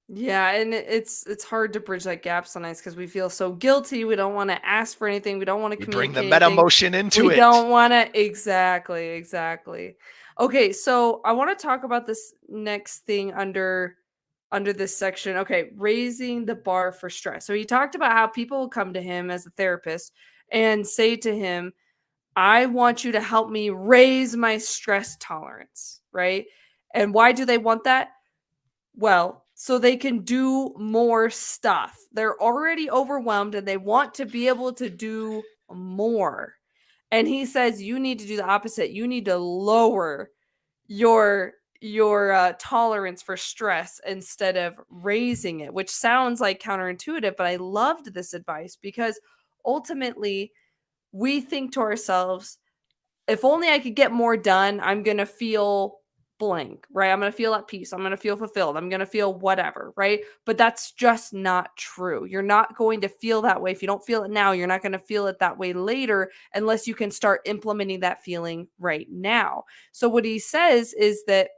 Yeah, and it's hard to bridge that gap sometimes, because we feel so guilty. We don't want to ask for anything. We don't want to Bring the communicate meta anything. emotion into it. We don't want to. Exactly. Okay, so I want to talk about this next thing under this section. Okay, raising the bar for stress. So he talked about how people will come to him as a therapist and say to him, "I want you to help me raise my stress tolerance," right? And why do they want that? Well, so they can do more stuff. They're already overwhelmed and they want to be able to do more. And he says you need to do the opposite. You need to lower your tolerance for stress instead of raising it, which sounds like counterintuitive, but I loved this advice, because ultimately we think to ourselves, if only I could get more done, I'm going to feel blank, right? I'm going to feel at peace. I'm going to feel fulfilled. I'm going to feel whatever, right? But that's just not true. You're not going to feel that way. If you don't feel it now, you're not going to feel it that way later unless you can start implementing that feeling right now. So, what he says is that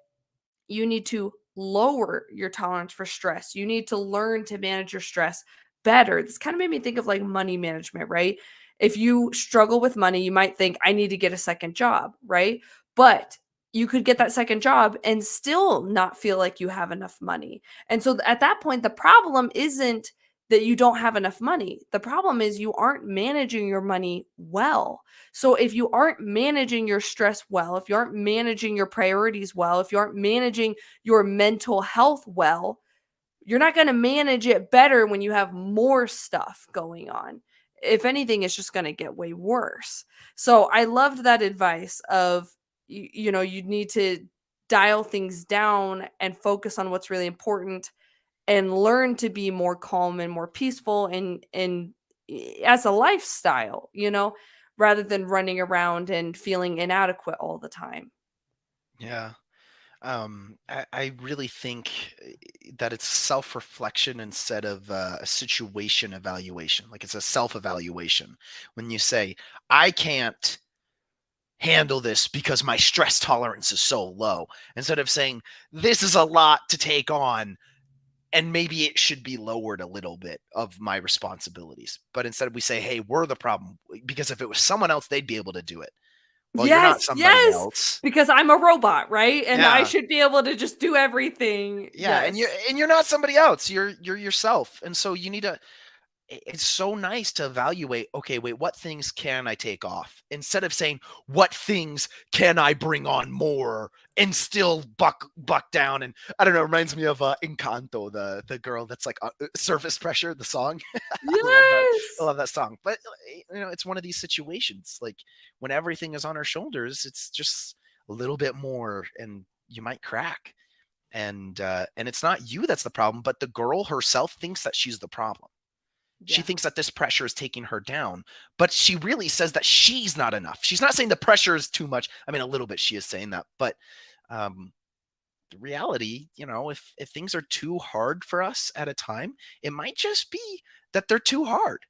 you need to lower your tolerance for stress. You need to learn to manage your stress better. This kind of made me think of like money management, right? If you struggle with money, you might think, I need to get a second job, right? But you could get that second job and still not feel like you have enough money. And so at that point, the problem isn't that you don't have enough money. The problem is you aren't managing your money well. So if you aren't managing your stress well, if you aren't managing your priorities well, if you aren't managing your mental health well, you're not going to manage it better when you have more stuff going on. If anything, it's just going to get way worse. So I loved that advice of, you need to dial things down and focus on what's really important and learn to be more calm and more peaceful and as a lifestyle, rather than running around and feeling inadequate all the time. Yeah. I really think that it's self-reflection instead of a situation evaluation. Like it's a self-evaluation. When you say, I can't handle this because my stress tolerance is so low, instead of saying, this is a lot to take on and maybe it should be lowered a little bit of my responsibilities. But instead we say, hey, we're the problem because if it was someone else, they'd be able to do it. Well, you're not Yes, somebody yes, else. because I'm a robot, right? And I Yeah. should be able to just do everything. Yeah, and Yes. you're not somebody else. You're yourself. And so you need to it's so nice to evaluate, okay, wait, what things can I take off? Instead of saying, what things can I bring on more and still buck down? And I don't know, it reminds me of Encanto, the girl that's like surface pressure, the song. I love that. I Yes. love that song. But it's one of these situations like when everything is on our shoulders, it's just a little bit more and you might crack. And it's not you that's the problem, but the girl herself thinks that she's the problem. She Yeah. thinks that this pressure is taking her down, but she really says that she's not enough. She's not saying the pressure is too much. I mean, a little bit she is saying that, but um, the reality, if things are too hard for us at a time, it might just be that they're too hard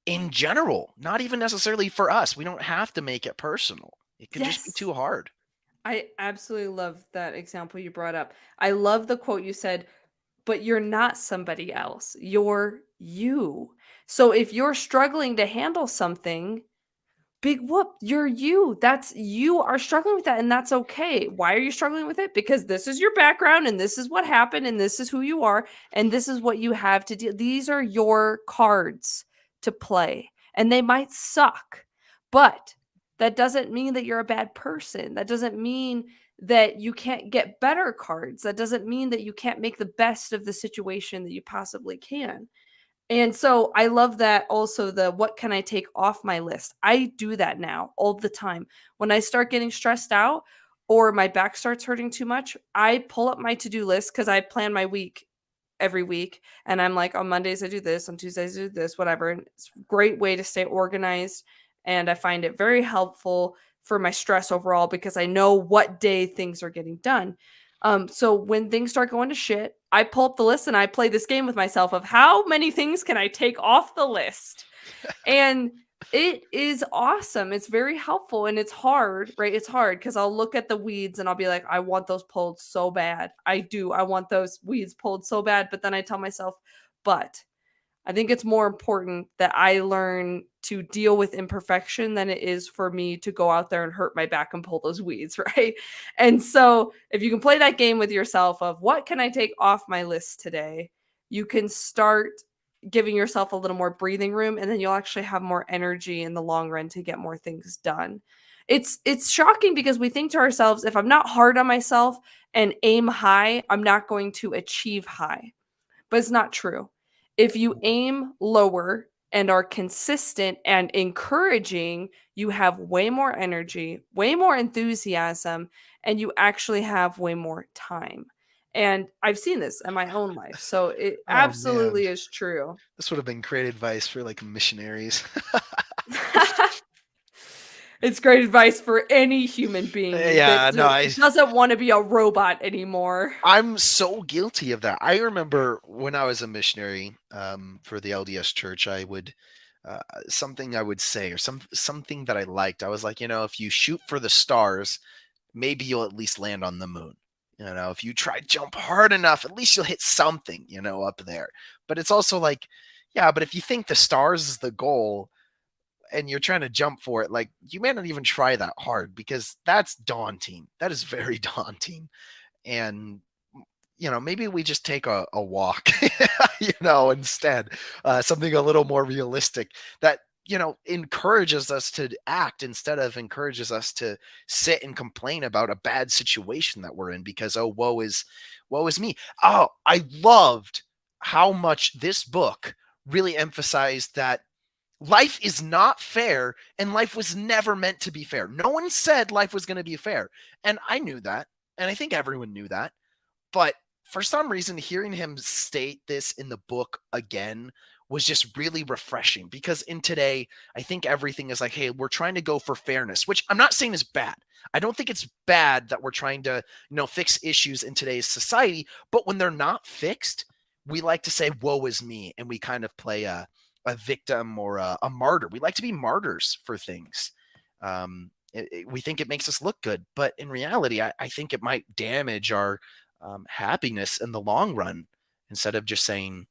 in general, not even necessarily for us. We don't have to make it personal. It could just be Yes. too hard. I absolutely love that example you brought up. I love the quote you said, but you're not somebody else. You're you. So if you're struggling to handle something, big whoop, you're you. You are struggling with that, and that's okay. Why are you struggling with it? Because this is your background, and this is what happened, and this is who you are, and this is what you have to do. These are your cards to play, and they might suck, but that doesn't mean that you're a bad person. That doesn't mean that you can't get better cards. That doesn't mean that you can't make the best of the situation that you possibly can. And so I love that also the what can I take off my list? I do that now all the time. When I start getting stressed out or my back starts hurting too much, I pull up my to-do list because I plan my week every week. And I'm like, on Mondays I do this, on Tuesdays I do this, whatever. And it's a great way to stay organized. And I find it very helpful for my stress overall because I know what day things are getting done. So when things start going to shit, I pull up the list and I play this game with myself of how many things can I take off the list? And it is awesome. It's very helpful and it's hard, right? It's hard because I'll look at the weeds and I'll be like, I want those pulled so bad. I do. I want those weeds pulled so bad. But then I tell myself, but I think it's more important that I learn to deal with imperfection than it is for me to go out there and hurt my back and pull those weeds, right? And so, if you can play that game with yourself of what can I take off my list today, you can start giving yourself a little more breathing room and then you'll actually have more energy in the long run to get more things done. It's shocking because we think to ourselves if I'm not hard on myself and aim high, I'm not going to achieve high, but it's not true. If you aim lower and are consistent and encouraging, you have way more energy, way more enthusiasm, and you actually have way more time. And I've seen this in my own life. So it Oh man, absolutely is true. this would have been great advice for like missionaries. It's great advice for any human being Yeah, that no, doesn't want to be a robot anymore. I'm so guilty of that. I remember when I was a missionary for the LDS church, I would uh, something I would say or something that I liked. I was like, if you shoot for the stars, maybe you'll at least land on the moon. If you try jump hard enough, at least you'll hit something, up there. But it's also like, yeah, but if you think the stars is the goal and you're trying to jump for it, like you may not even try that hard because that's daunting. That is very daunting. And maybe we just take a walk, instead, something a little more realistic that, encourages us to act instead of encourages us to sit and complain about a bad situation that we're in because, oh, woe is me. Oh, I loved how much this book really emphasized that life is not fair and life was never meant to be fair. No one said life was going to be fair. And I knew that. And I think everyone knew that. But for some reason, hearing him state this in the book again was just really refreshing because in today, I think everything is like, hey, we're trying to go for fairness, which I'm not saying is bad. I don't think it's bad that we're trying to, fix issues in today's society. But when they're not fixed, we like to say, woe is me. And we kind of play a victim or a martyr. We like to be martyrs for things. We think it makes us look good. But in reality, I think it might damage our happiness in the long run instead of just saying,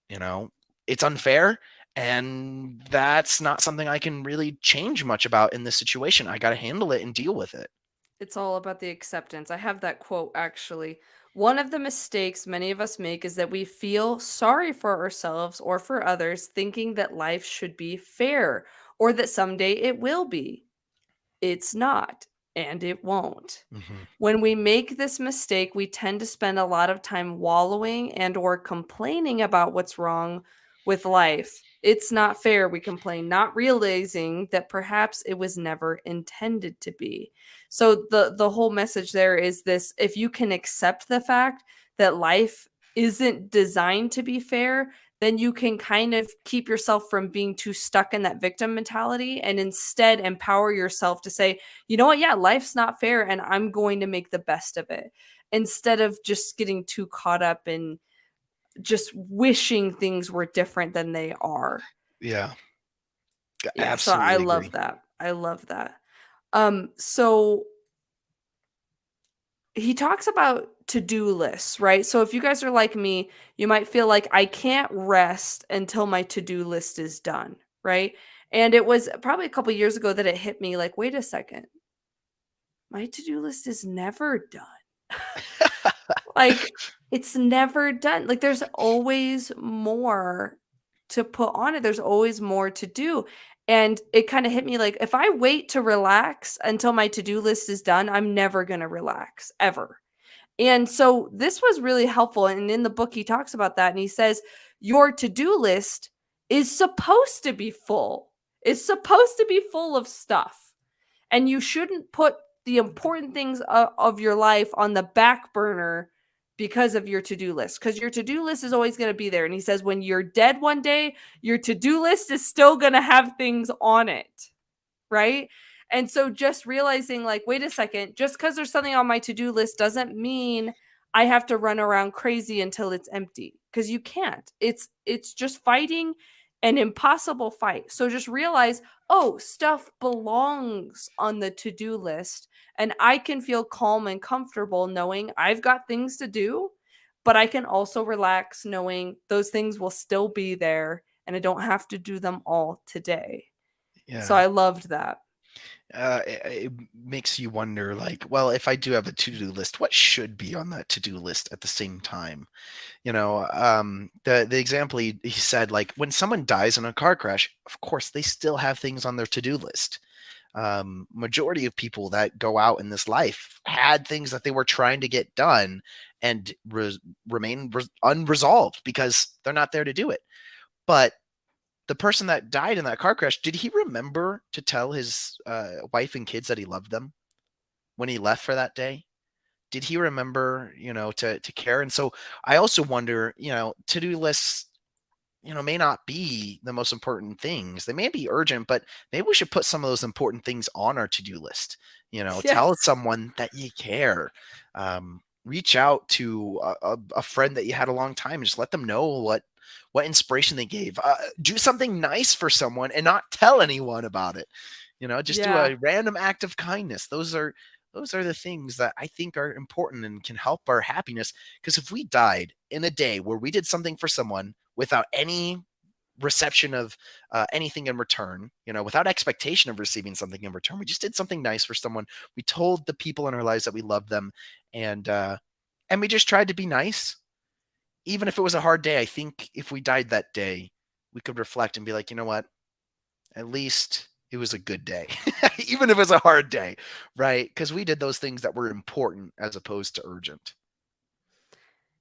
you know, it's unfair and that's not something I can really change much about in this situation. I got to handle it and deal with it. It's all about the acceptance. I have that quote actually. One of the mistakes many of us make is that we feel sorry for ourselves or for others, thinking that life should be fair or that someday it will be. It's not, and it won't. Mm-hmm. When we make this mistake, we tend to spend a lot of time wallowing and or complaining about what's wrong with life. It's not fair, we complain, not realizing that perhaps it was never intended to be. So the whole message there is this: if you can accept the fact that life isn't designed to be fair, then you can kind of keep yourself from being too stuck in that victim mentality and instead empower yourself to say, you know what? Yeah, life's not fair and I'm going to make the best of it instead of just getting too caught up in just wishing things were different than they are. Yeah, Yeah, so I absolutely love agree. that. I love that. So he talks about to-do lists, right? So if you guys are like me, you might feel like I can't rest until my to-do list is done, right? And it was probably a couple years ago that it hit me like, wait a second, my to-do list is never done. Like, it's never done. Like, there's always more to put on it. There's always more to do. And it kind of hit me like, if I wait to relax until my to-do list is done, I'm never going to relax ever. And so this was really helpful. And in the book, he talks about that. And he says, your to do list is supposed to be full, it's supposed to be full of stuff. And you shouldn't put the important things of your life on the back burner because of your to-do list, because your to-do list is always going to be there. And he says when you're dead one day, your to-do list is still going to have things on it, right? And so just realizing like, wait a second, just because there's something on my to-do list doesn't mean I have to run around crazy until it's empty, because you can't. It's just fighting an impossible fight. So just realize, oh, stuff belongs on the to-do list and I can feel calm and comfortable knowing I've got things to do, but I can also relax knowing those things will still be there and I don't have to do them all today. So Yeah. I loved that. It makes you wonder, like, well, if I do have a to-do list, what should be on that to-do list at the same time? The example he said, like, when someone dies in a car crash, of course, they still have things on their to-do list. Majority of people that go out in this life had things that they were trying to get done and remain unresolved because they're not there to do it. But the person that died in that car crash, did he remember to tell his wife and kids that he loved them when he left for that day? Did he remember, to care? And so I also wonder, to-do lists, may not be the most important things. They may be urgent, but maybe we should put some of those important things on our to-do list. Tell Yes. someone that you care. Reach out to a friend that you had a long time and just let them know what inspiration they gave. Do something nice for someone and not tell anyone about it. Just do Yeah. a random act of kindness. Those are the things that I think are important and can help our happiness. Because if we died in a day where we did something for someone without any reception of anything in return, without expectation of receiving something in return, we just did something nice for someone. We told the people in our lives that we loved them, and we just tried to be nice. Even if it was a hard day, I think if we died that day, we could reflect and be like, you know what? At least it was a good day, even if it was a hard day, right? Because we did those things that were important as opposed to urgent.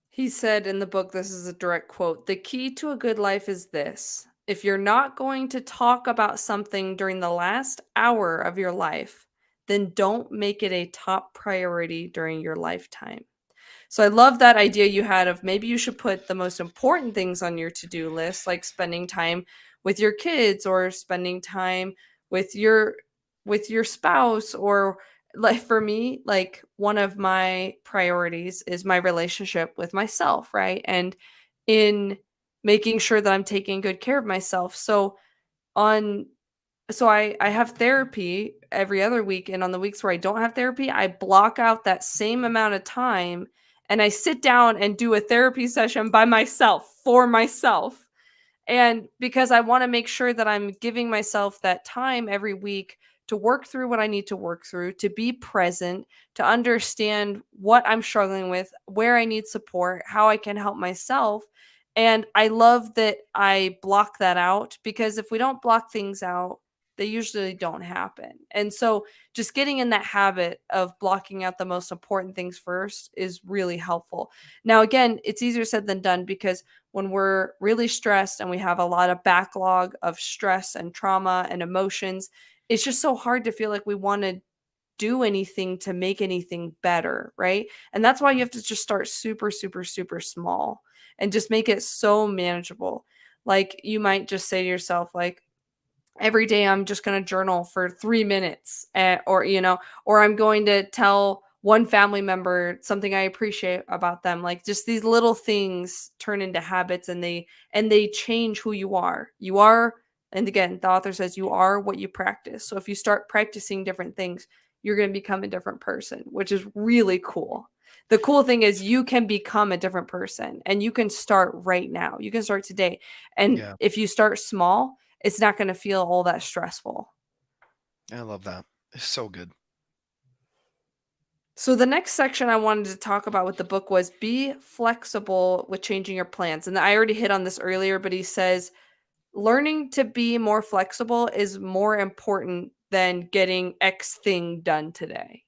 He said in the book, this is a direct quote: "The key to a good life is this: if you're not going to talk about something during the last hour of your life, then don't make it a top priority during your lifetime." So I love that idea you had of maybe you should put the most important things on your to-do list, like spending time with your kids or spending time with your spouse, or like for me, like one of my priorities is my relationship with myself, right? And in making sure that I'm taking good care of myself. On I have therapy every other week, and on the weeks where I don't have therapy, I block out that same amount of time and I sit down and do a therapy session by myself, for myself. And because I want to make sure that I'm giving myself that time every week to work through what I need to work through, to be present, to understand what I'm struggling with, where I need support, how I can help myself. And I love that I block that out, because if we don't block things out, they usually don't happen. And so just getting in that habit of blocking out the most important things first is really helpful. Now, again, it's easier said than done, because when we're really stressed and we have a lot of backlog of stress and trauma and emotions, it's just so hard to feel like we want to do anything to make anything better, right? And that's why you have to just start super, super, super small and just make it so manageable. Like you might just say to yourself, like, every day I'm just going to journal for 3 minutes, or I'm going to tell one family member something I appreciate about them. Like just these little things turn into habits, and they change who you are. You are, and again, the author says you are what you practice. So if you start practicing different things, you're going to become a different person, which is really cool. The cool thing is you can become a different person, and you can start right now. You can start today. And Yeah, if you start small, it's not going to feel all that stressful. I love that. It's so good. So the next section I wanted to talk about with the book was be flexible with changing your plans. And I already hit on this earlier, but he says learning to be more flexible is more important than getting X thing done today.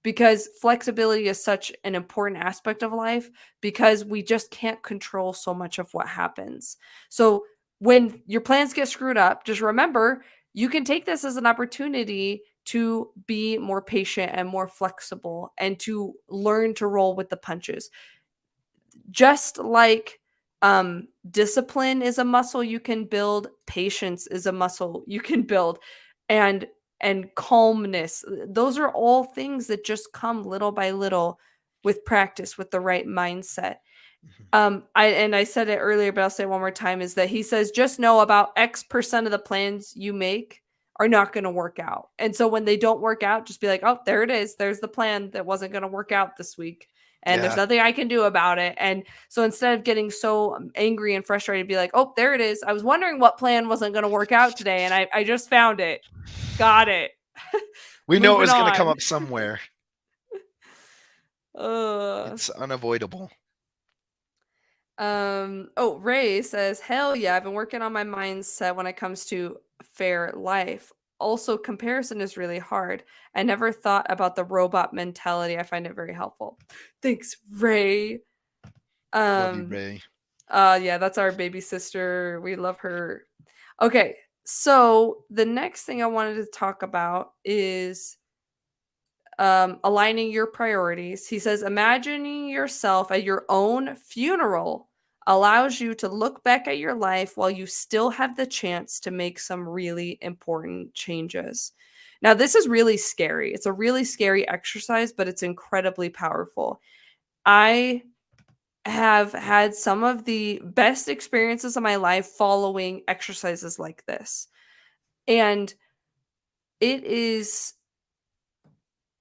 Because flexibility is such an important aspect of life, because we just can't control so much of what happens. So when your plans get screwed up, just remember you can take this as an opportunity to be more patient and more flexible and to learn to roll with the punches. Just like discipline is a muscle you can build, patience is a muscle you can build, and calmness. Those are all things that just come little by little with practice, with the right mindset. Mhm. I said it earlier, but I'll say it one more time, is that he says just know about X% of the plans you make are not going to work out. And so when they don't work out, just be like, "Oh, there it is. There's the plan that wasn't going to work out this week. And there's Yeah, nothing I can do about it." And so instead of getting so angry and frustrated, be like, "Oh, there it is. I was wondering what plan wasn't going to work out today, and I just found it. Got it." we know it Moving was going to come on. up somewhere. Uh It's unavoidable. Oh, Ray says, "Hell yeah, I've been working on my mindset when it comes to fair life. Also, comparison is really hard. I never thought about the robot mentality. I find it very helpful." Thanks, Ray. Love you, Um, Ray. yeah, that's our baby sister. We love her. Okay, so the next thing I wanted to talk about is aligning your priorities. He says, imagining yourself at your own funeral, allows you to look back at your life while you still have the chance to make some really important changes. Now, this is really scary. It's a really scary exercise, but it's incredibly powerful. I have had some of the best experiences of my life following exercises like this. And it is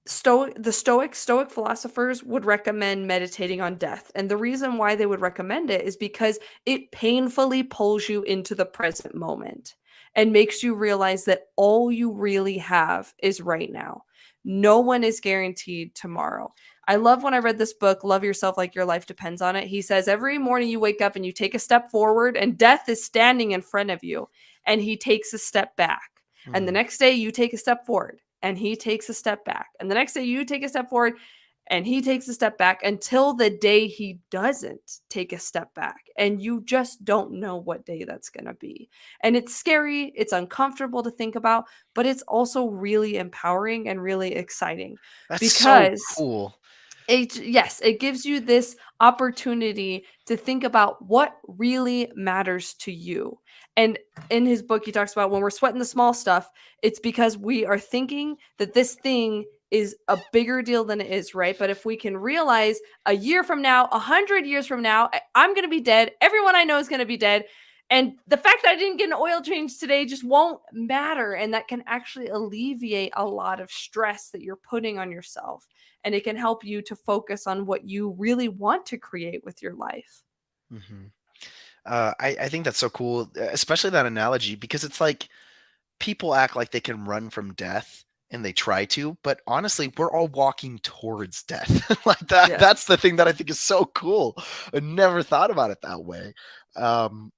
stoic philosophers would recommend meditating on death. And the reason why they would recommend it is because it painfully pulls you into the present moment and makes you realize that all you really have is right now. No one is guaranteed tomorrow. I love when I read this book, Love Yourself Like Your Life Depends on It. He says every morning you wake up and you take a step forward and death is standing in front of you and he takes a step back. And the next day you take a step forward and he takes a step back. And the next day you take a step forward and he takes a step back until the day he doesn't take a step back. And you just don't know what day that's going to be. And it's scary, it's uncomfortable to think about, but it's also really empowering and really exciting That's so because cool. it gives you this opportunity to think about what really matters to you. And in his book, he talks about when we're sweating the small stuff, it's because we are thinking that this thing is a bigger deal than it is, right? But if we can realize a year from now, 100 years from now, I'm going to be dead. Everyone I know is going to be dead. And the fact that I didn't get an oil change today just won't matter. And that can actually alleviate a lot of stress that you're putting on yourself. And it can help you to focus on what you really want to create with your life. Mm-hmm. I think that's so cool, especially that analogy, because it's like people act like they can run from death and they try to, but honestly, we're all walking towards death. Like that. That's Yes. the thing that I think is so cool. I never thought about it that way. Um,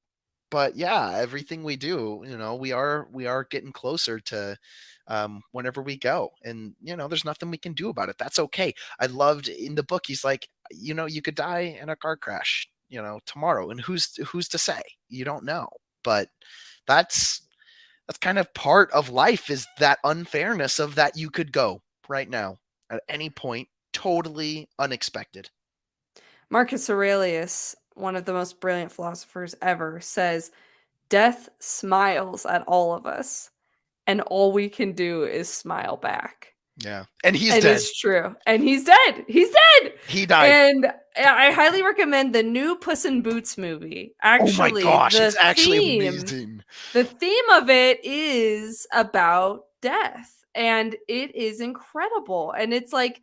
but yeah, everything we do, we are getting closer to whenever we go, and there's nothing we can do about it. That's okay. I loved in the book, he's like, you could die in a car crash, tomorrow, and who's to say? You don't know. But that's kind of part of life, is that unfairness of that you could go right now at any point, totally unexpected. Marcus Aurelius, one of the most brilliant philosophers ever, says, death smiles at all of us, and all we can do is smile back. Yeah, and he's And dead. it's true. And he's dead. He's dead. He died. And I highly recommend the new Puss in Boots movie. Oh my Actually, gosh, it's actually amazing. the theme of it is about death, and it is incredible. And it's like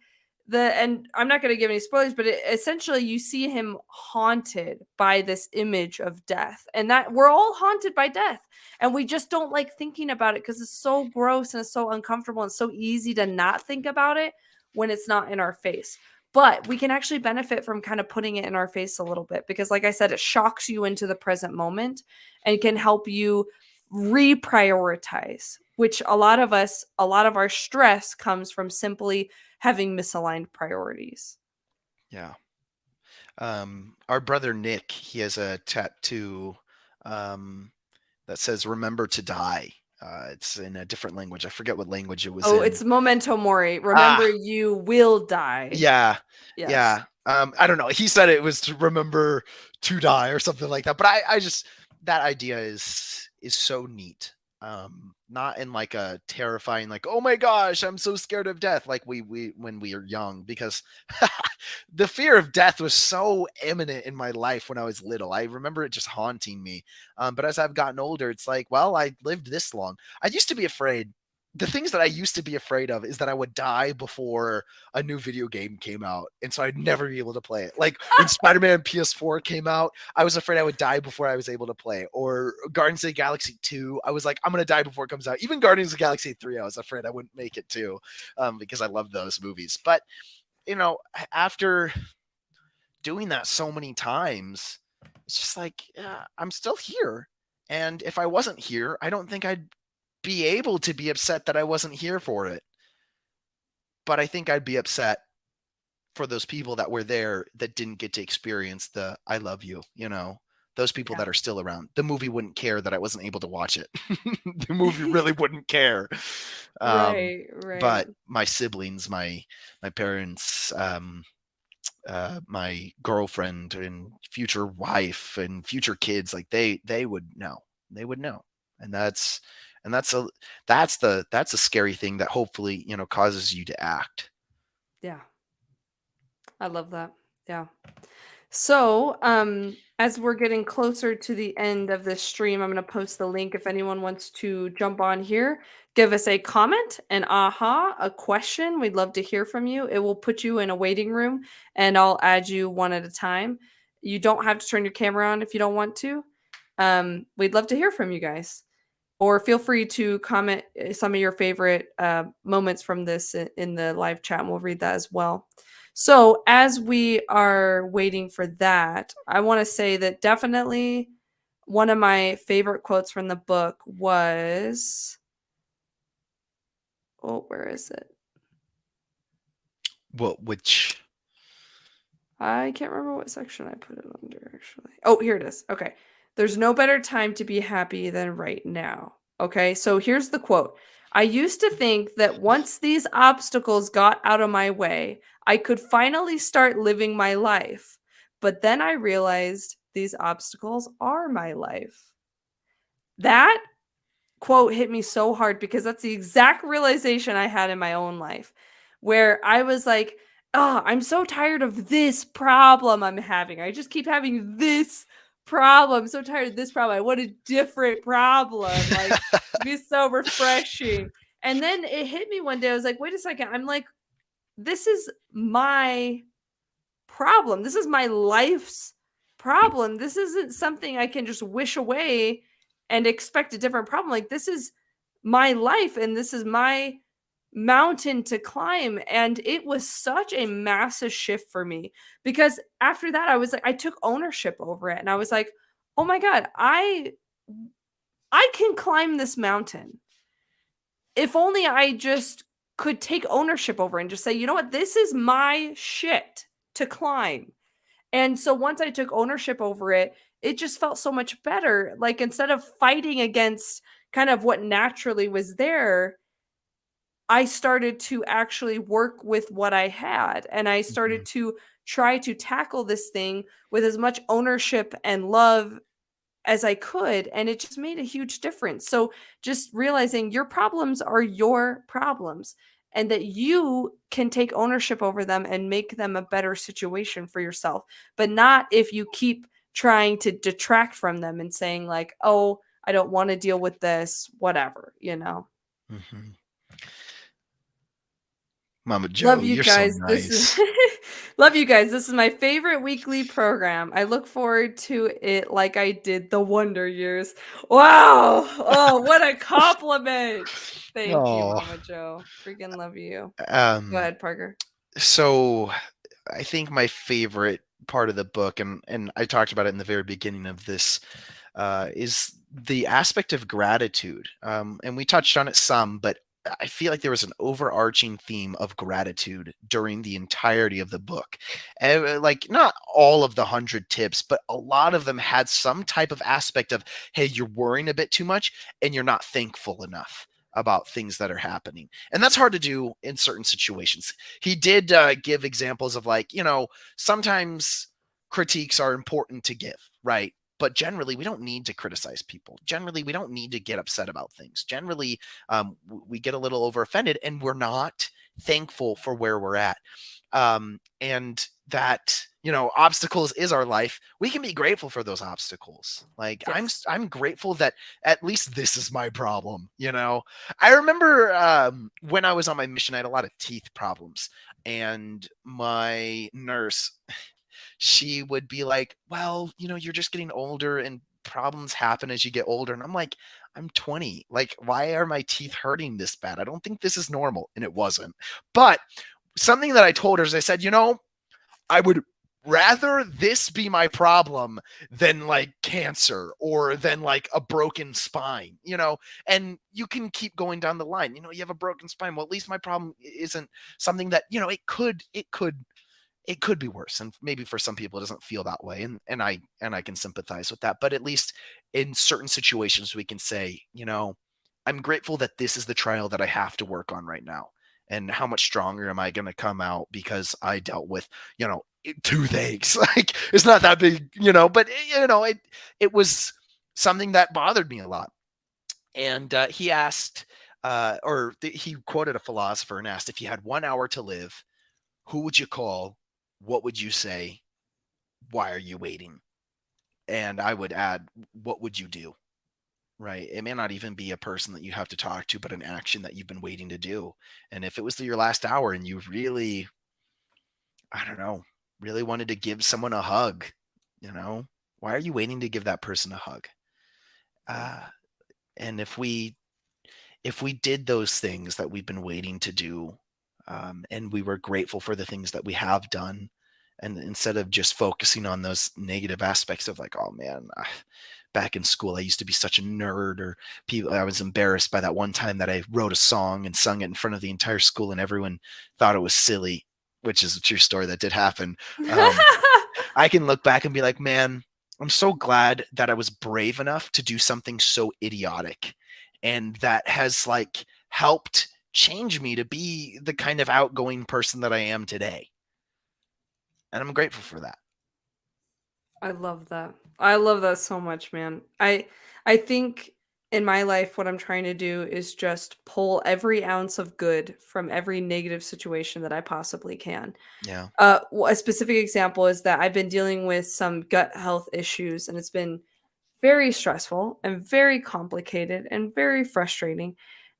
and I'm not going to give any spoilers, but essentially you see him haunted by this image of death, and that we're all haunted by death, and we just don't like thinking about it because it's so gross and it's so uncomfortable and so easy to not think about it when it's not in our face. But we can actually benefit from kind of putting it in our face a little bit because, like I said, it shocks you into the present moment and can help you reprioritize, which a lot of our stress comes from simply having misaligned priorities. Yeah. Our brother Nick, he has a tattoo that says "Remember to die." It's in a different language. I forget what language it was Oh, in. it's memento mori. Remember, Ah, you will die. yeah, Yes. yeah. I don't know. He said it was to remember to die or something like that. But I just, that idea is so neat. Not in like a terrifying, like, oh my gosh, I'm so scared of death, like we when we are young, because the fear of death was so imminent in my life when I was little. I remember it just haunting me. But as I've gotten older, it's like, well, I lived this long. I used to be afraid. The things that I used to be afraid of is that I would die before a new video game came out, and so I'd never be able to play it. Like when Spider-Man PS4 came out, I was afraid I would die before I was able to play. Or Guardians of the Galaxy 2, I was like, I'm gonna die before it comes out. Even Guardians of the Galaxy 3, I was afraid I wouldn't make it too, because I love those movies. But after doing that so many times, it's just like, yeah, I'm still here. And if I wasn't here, I don't think I'd be able to be upset that I wasn't here for it. But I think I'd be upset for those people that were there that didn't get to experience the "I love you," those people Yeah. that are still around. The movie wouldn't care that I wasn't able to watch it. The movie really wouldn't care. Right, But right. my siblings, my parents, my girlfriend and future wife and future kids, like they would know. They would know. And and that's a that's a scary thing that hopefully, causes you to act. Yeah. I love that. Yeah. So, as we're getting closer to the end of this stream, I'm going to post the link if anyone wants to jump on here, give us a comment, an aha, a question. We'd love to hear from you. It will put you in a waiting room and I'll add you one at a time. You don't have to turn your camera on if you don't want to. We'd love to hear from you guys. Or feel free to comment some of your favorite moments from this in the live chat, and we'll read that as well. So, as we are waiting for that, I want to say that definitely one of my favorite quotes from the book was, oh, where is it? Well, which I can't remember what section I put it under, actually. Oh, here it is. Okay. There's no better time to be happy than right now. Okay. So here's the quote. I used to think that once these obstacles got out of my way, I could finally start living my life. But then I realized these obstacles are my life. That quote hit me so hard because that's the exact realization I had in my own life where I was like, oh, I'm so tired of this problem I'm having. I just keep having this problem. I'm so tired of this problem. I want a different problem. Like, it'd be so refreshing. And then it hit me one day. I was like, wait a second. I'm like, this is my problem. This is my life's problem. This isn't something I can just wish away and expect a different problem. Like, this is my life and this is my mountain to climb. And it was such a massive shift for me because after that, I was like, I took ownership over it and I was like, oh my God, I can climb this mountain. If only I just could take ownership over and just say, you know what, this is my shit to climb. And so once I took ownership over it, it just felt so much better. Like instead of fighting against kind of what naturally was there, I started to actually work with what I had and I started Mhm. to try to tackle this thing with as much ownership and love as I could, and it just made a huge difference. So just realizing your problems are your problems and that you can take ownership over them and make them a better situation for yourself, but not if you keep trying to detract from them and saying like, "Oh, I don't want to deal with this, whatever," you know. Mhm. Mama Love Joe, you you're so guys. This is nice. love you guys. This is my favorite weekly program. I look forward to it like I did the Wonder Years. Wow. Oh, what a compliment. Thank you, Oh, Mama Joe. Freaking love you. Go um, ahead, Parker. so I think my favorite part of the book, and I talked about it in the very beginning of this, is the aspect of gratitude. And we touched on it some, but I feel like there was an overarching theme of gratitude during the entirety of the book. And, like, not all of the 100 tips, but a lot of them had some type of aspect of, hey, you're worrying a bit too much and you're not thankful enough about things that are happening. And that's hard to do in certain situations. He did give examples of, like, sometimes critiques are important to give, right? But generally, we don't need to criticize people. Generally, we don't need to get upset about things. Generally, we get a little over offended and we're not thankful for where we're at. And that, obstacles is our life. We can be grateful for those obstacles. Like, Yes. I'm grateful that at least this is my problem. I remember when I was on my mission, I had a lot of teeth problems, and my nurse, she would be like, well, you're just getting older and problems happen as you get older. And I'm like, I'm 20. Like, why are my teeth hurting this bad? I don't think this is normal. And it wasn't. But something that I told her is, I said, I would rather this be my problem than like cancer or than like a broken spine. And you can keep going down the line. You have a broken spine. Well, at least my problem isn't something that, it could be worse, and maybe for some people it doesn't feel that way, and I can sympathize with that. But at least in certain situations we can say, I'm grateful that this is the trial that I have to work on right now, and how much stronger am I going to come out because I dealt with two things. Like it's not that big, but it was something that bothered me a lot. And he asked, he quoted a philosopher and asked, if you had 1 hour to live, who would you call? What would you say? Why are you waiting? And I would add, what would you do? Right. It may not even be a person that you have to talk to, but an action that you've been waiting to do. And if it was your last hour and you really, I don't know, really wanted to give someone a hug, why are you waiting to give that person a hug? Uh, and if we did those things that we've been waiting to do, and we were grateful for the things that we have done, and instead of just focusing on those negative aspects of like, oh man, back in school I used to be such a nerd, or I was embarrassed by that one time that I wrote a song and sung it in front of the entire school and everyone thought it was silly, which is a true story that did happen. I can look back and be like, man, I'm so glad that I was brave enough to do something so idiotic, and that has like helped change me to be the kind of outgoing person that I am today. And I'm grateful for that. I love that. I love that so much, man. I think in my life what I'm trying to do is just pull every ounce of good from every negative situation that I possibly can. Yeah. A specific example is that I've been dealing with some gut health issues, and it's been very stressful and very complicated and very frustrating.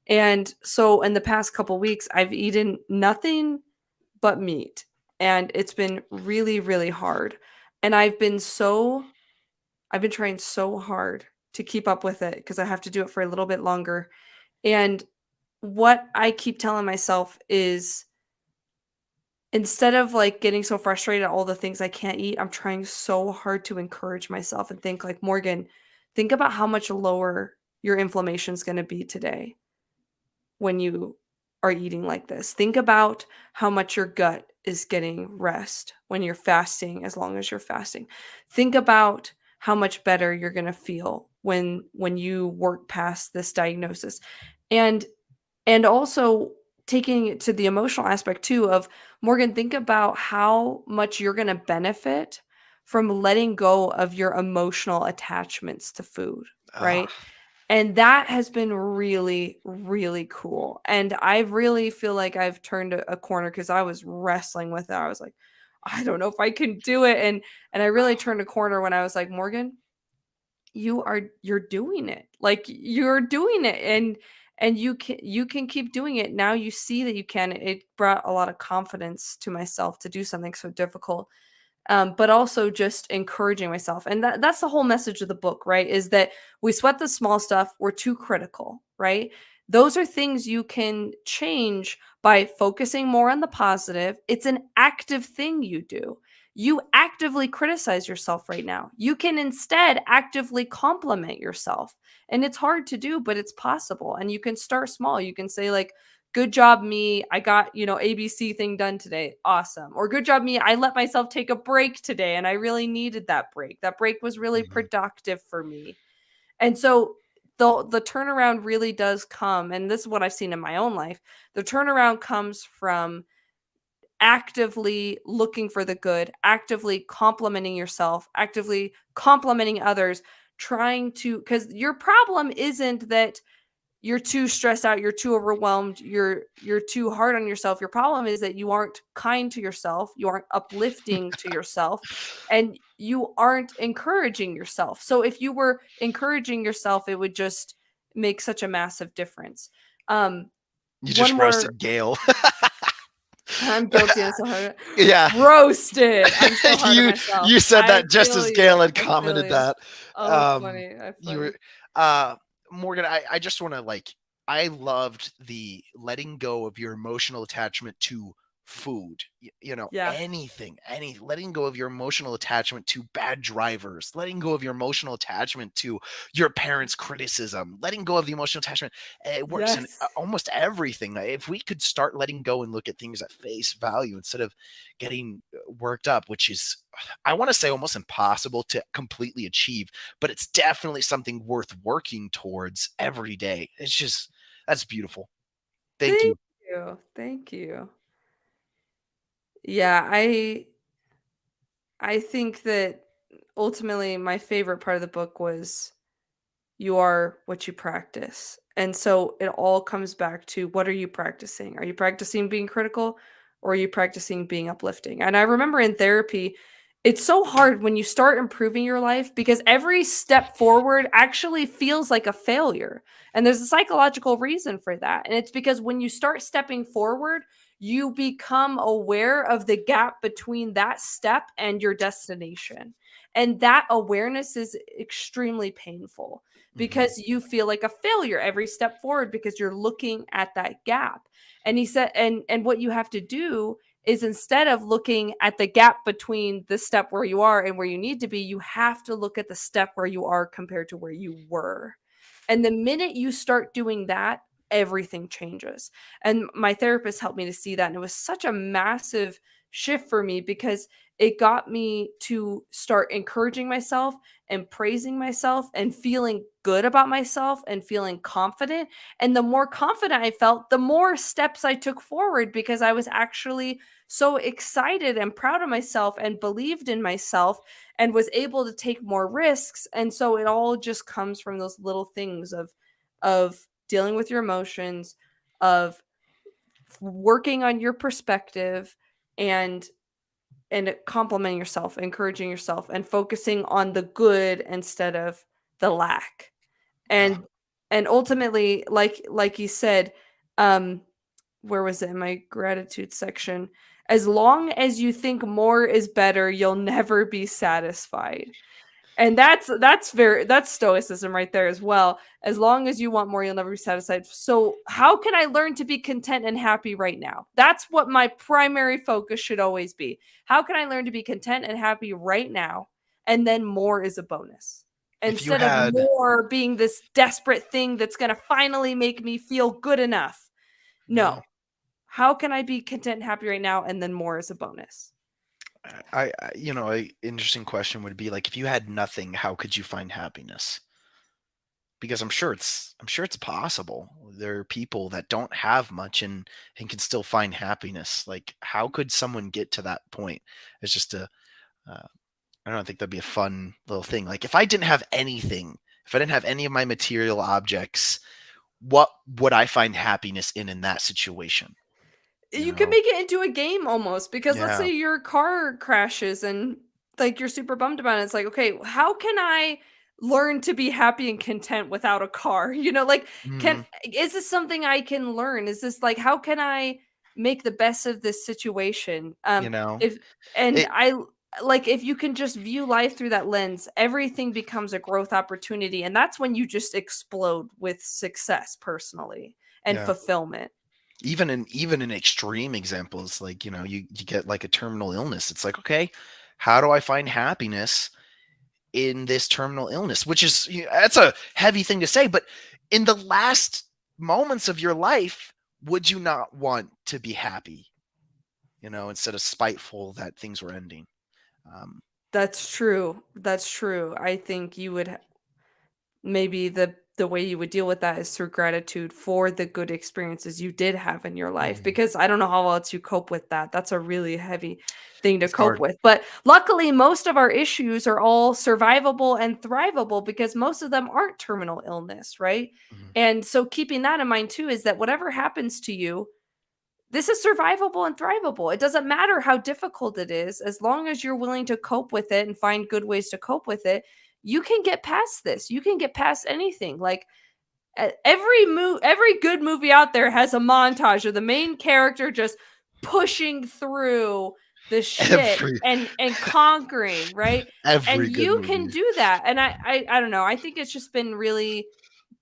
And so in the past couple weeks, I've eaten nothing but meat, and it's been really, really hard. And I've been trying so hard to keep up with it because I have to do it for a little bit longer. And what I keep telling myself is, instead of like getting so frustrated at all the things I can't eat, I'm trying so hard to encourage myself and think like, Morgan, think about how much lower your inflammation is going to be today when you are eating like this. Think about how much your gut is getting rest when you're fasting, as long as you're fasting. Think about how much better you're going to feel when you work past this diagnosis. And also taking it to the emotional aspect too of, Morgan, think about how much you're going to benefit from letting go of your emotional attachments to food, Oh, right? And that has been really, really cool. And I really feel like I've turned a corner because I was wrestling with it. I was like, I don't know if I can do it. And I really turned a corner when I was like, Morgan, you're doing it. Like you're doing it, and you can keep doing it. Now you see that you can. It brought a lot of confidence to myself to do something so difficult, but also just encouraging myself. And that's the whole message of the book, right? Is that we sweat the small stuff, we're too critical, right? Those are things you can change by focusing more on the positive. It's an active thing you do. You actively criticize yourself right now. You can instead actively compliment yourself. And it's hard to do, but it's possible. And you can start small. You can say, like, good job me, I got, ABC thing done today, awesome. Or good job me, I let myself take a break today and I really needed that break. That break was really mhm. productive for me. And so the turnaround really does come, and this is what I've seen in my own life. The turnaround comes from actively looking for the good, actively complimenting yourself, actively complimenting others, trying to, because your problem isn't that you're too stressed out, you're too overwhelmed, you're too hard on yourself. Your problem is that you aren't kind to yourself, you aren't uplifting to yourself, and you aren't encouraging yourself. So if you were encouraging yourself, it would just make such a massive difference. Um You one just more. roasted Gail. I'm guilty. I'm so hard. Yeah. Roasted. I'm so hard on you myself. you said I that just feel as you. Gail had I feel commented you. that. Oh, Um, funny. I you funny. were Morgan, I just want to I loved the letting go of your emotional attachment to food. Yeah. Letting go of your emotional attachment to bad drivers, letting go of your emotional attachment to your parents' criticism, letting go of the emotional attachment. It works in Yes. almost everything. If we could start letting go and look at things at face value instead of getting worked up, which is, I want to say, almost impossible to completely achieve, but it's definitely something worth working towards every day. That's beautiful. Thank Thank you. you. Thank you. Yeah, I think that ultimately my favorite part of the book was you are what you practice. And so it all comes back to what are you practicing? Are you practicing being critical or are you practicing being uplifting? And I remember in therapy, it's so hard when you start improving your life because every step forward actually feels like a failure. And there's a psychological reason for that. And it's because when you start stepping forward, you become aware of the gap between that step and your destination. And that awareness is extremely painful Hmm. because you feel like a failure every step forward because you're looking at that gap. And he said, and what you have to do is instead of looking at the gap between the step where you are and where you need to be, you have to look at the step where you are compared to where you were. And the minute you start doing that, everything changes. And my therapist helped me to see that. And it was such a massive shift for me because it got me to start encouraging myself and praising myself and feeling good about myself and feeling confident. And the more confident I felt, the more steps I took forward because I was actually so excited and proud of myself and believed in myself and was able to take more risks. And so it all just comes from those little things of dealing with your emotions, of working on your perspective and complimenting yourself, encouraging yourself, and focusing on the good instead of the lack. Yeah. And ultimately, like you said, um, where was it in my gratitude section? As long as you think more is better, you'll never be satisfied. And that's stoicism right there as well. As long as you want more, you'll never be satisfied. So how can I learn to be content and happy right now? That's what my primary focus should always be. How can I learn to be content and happy right now? And then more is a bonus. If you Instead of had, more being this desperate thing that's going to finally make me feel good enough. yeah, No. How can I be content and happy right now? And then more is a bonus. a interesting question would be like, if you had nothing, how could you find happiness? Because I'm sure it's possible. There are people that don't have much and can still find happiness. Like, how could someone get to that point? It's just uh, I don't think that'd be a fun little thing. Like, if I didn't have anything, if I didn't have any of my material objects, what would I find happiness in that situation? You You can know? make it into a game almost because let's Yeah. say your car crashes and like you're super bummed about it. It's like, okay, how can I learn to be happy and content without a car? Like can Hmm. is this something I can learn? Is this like how can I make the best of this situation? You know, If and it. I like if you can just view life through that lens, everything becomes a growth opportunity and that's when you just explode with success personally and Yeah. fulfillment. Even in extreme examples, like you get like a terminal illness. It's like, okay, how do I find happiness in this terminal illness? Which is that's a heavy thing to say, but in the last moments of your life, would you not want to be happy? Instead of spiteful that things were ending. Um, That's true. That's true. I think you would maybe the way you would deal with that is through gratitude for the good experiences you did have in your life mhm. because I don't know how else you cope with that. That's a really heavy thing to It's cope hard. with. But luckily most of our issues are all survivable and thrivable because most of them aren't terminal illness, right? Mhm. And so keeping that in mind too is that whatever happens to you, this is survivable and thrivable. It doesn't matter how difficult it is, as long as you're willing to cope with it and find good ways to cope with it, you can get past this. You can get past anything. Like every good movie out there has a montage of the main character just pushing through the shit every and conquering, right? And every good you can movie. do that. And I don't know. I think it's just been really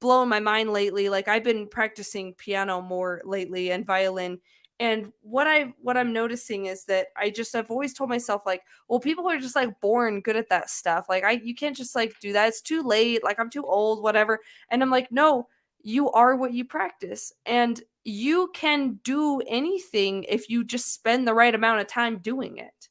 blowing my mind lately. Like I've been practicing piano more lately and violin. And what I'm noticing is that I've always told myself like, well, people are just like born good at that stuff. Like you can't just like do that. It's too late. Like I'm too old, whatever. And I'm like, no, you are what you practice. And you can do anything if you just spend the right amount of time doing it.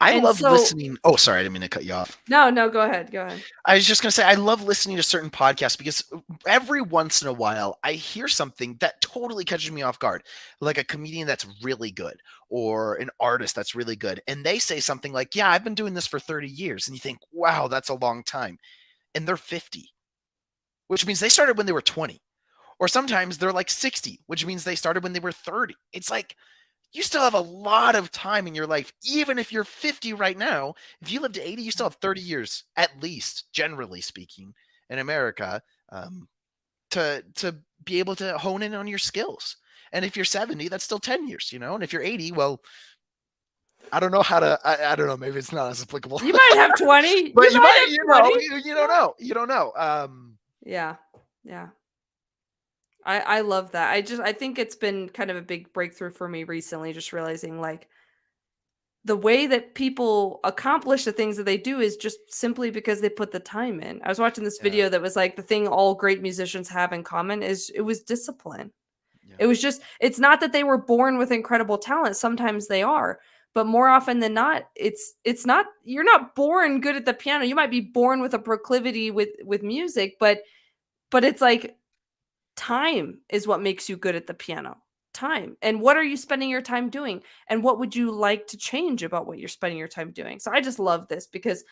I And love so listening. Oh, sorry, I didn't mean to cut you off. no, go ahead. Go ahead. I was just going to say, I love listening to certain podcasts because every once in a while I hear something that totally catches me off guard, like a comedian that's really good or an artist that's really good. And they say something like, yeah, I've been doing this for 30 years. And you think, wow, that's a long time. And they're 50, which means they started when they were 20. Or sometimes they're like 60, which means they started when they were 30. It's like, you still have a lot of time in your life. Even if you're 50 right now, if you live to 80, you still have 30 years at least, generally speaking, in America, um, to be able to hone in on your skills. And if you're 70, that's still 10 years, you know? And if you're 80, well, I don't know how to, I don't know, maybe it's not as applicable. You might have 20. But You you might might, have you know, 20. you don't know. You don't know. Yeah. Yeah. I love that. I think it's been kind of a big breakthrough for me recently, just realizing like the way that people accomplish the things that they do is just simply because they put the time in. I was watching this Yeah. video that was like the thing all great musicians have in common is it was discipline. Yeah. It was just it's not that they were born with incredible talent, sometimes they are, but more often than not, it's not you're not born good at the piano. You might be born with a proclivity with music, but it's like time is what makes you good at the piano. Time. And what are you spending your time doing? And what would you like to change about what you're spending your time doing? So I just love this because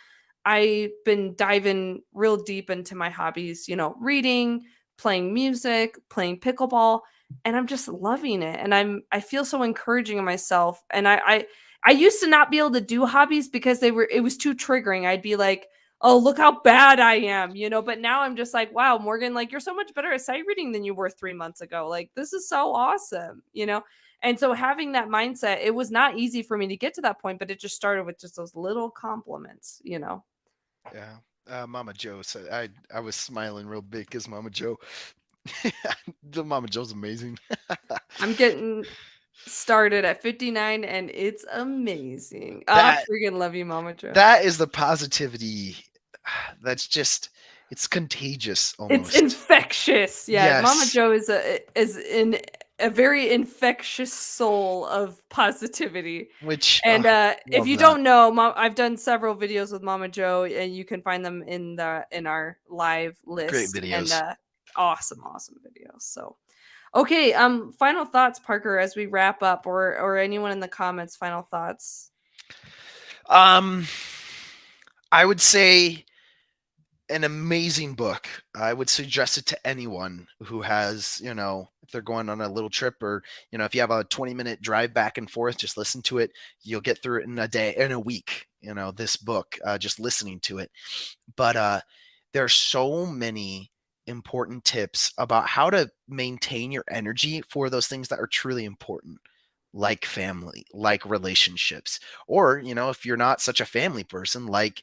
I've been diving real deep into my hobbies, reading, playing music, playing pickleball, and I'm just loving it. And I feel so encouraging of myself. And I used to not be able to do hobbies because it was too triggering. I'd be like, oh, look how bad I am, but now I'm just like, wow, Morgan, like you're so much better at sight reading than you were 3 months ago. Like, this is so awesome. And so having that mindset, it was not easy for me to get to that point, but it just started with just those little compliments. Yeah. Mama Joe said, I was smiling real big because Mama Joe, the Mama Joe's amazing. I'm getting started at 59 and it's amazing. I that freaking love you, Mama Joe. that is the positivity that's just it's contagious It's almost. infectious. Yeah, Mama Yes, Joe is a very infectious soul of positivity. which And if love you that. don't know, I've done several videos with Mama Joe, and you can find them in our live Great list. And videos. awesome videos. So okay, final thoughts, Parker, as we wrap up, or anyone in the comments, final thoughts. Um, I would say an amazing book. I would suggest it to anyone who has, if they're going on a little trip or, if you have a 20-minute drive back and forth, just listen to it. You'll get through it in a day, in a week, this book, just listening to it. But there are so many important tips about how to maintain your energy for those things that are truly important, like family, like relationships, or, if you're not such a family person, like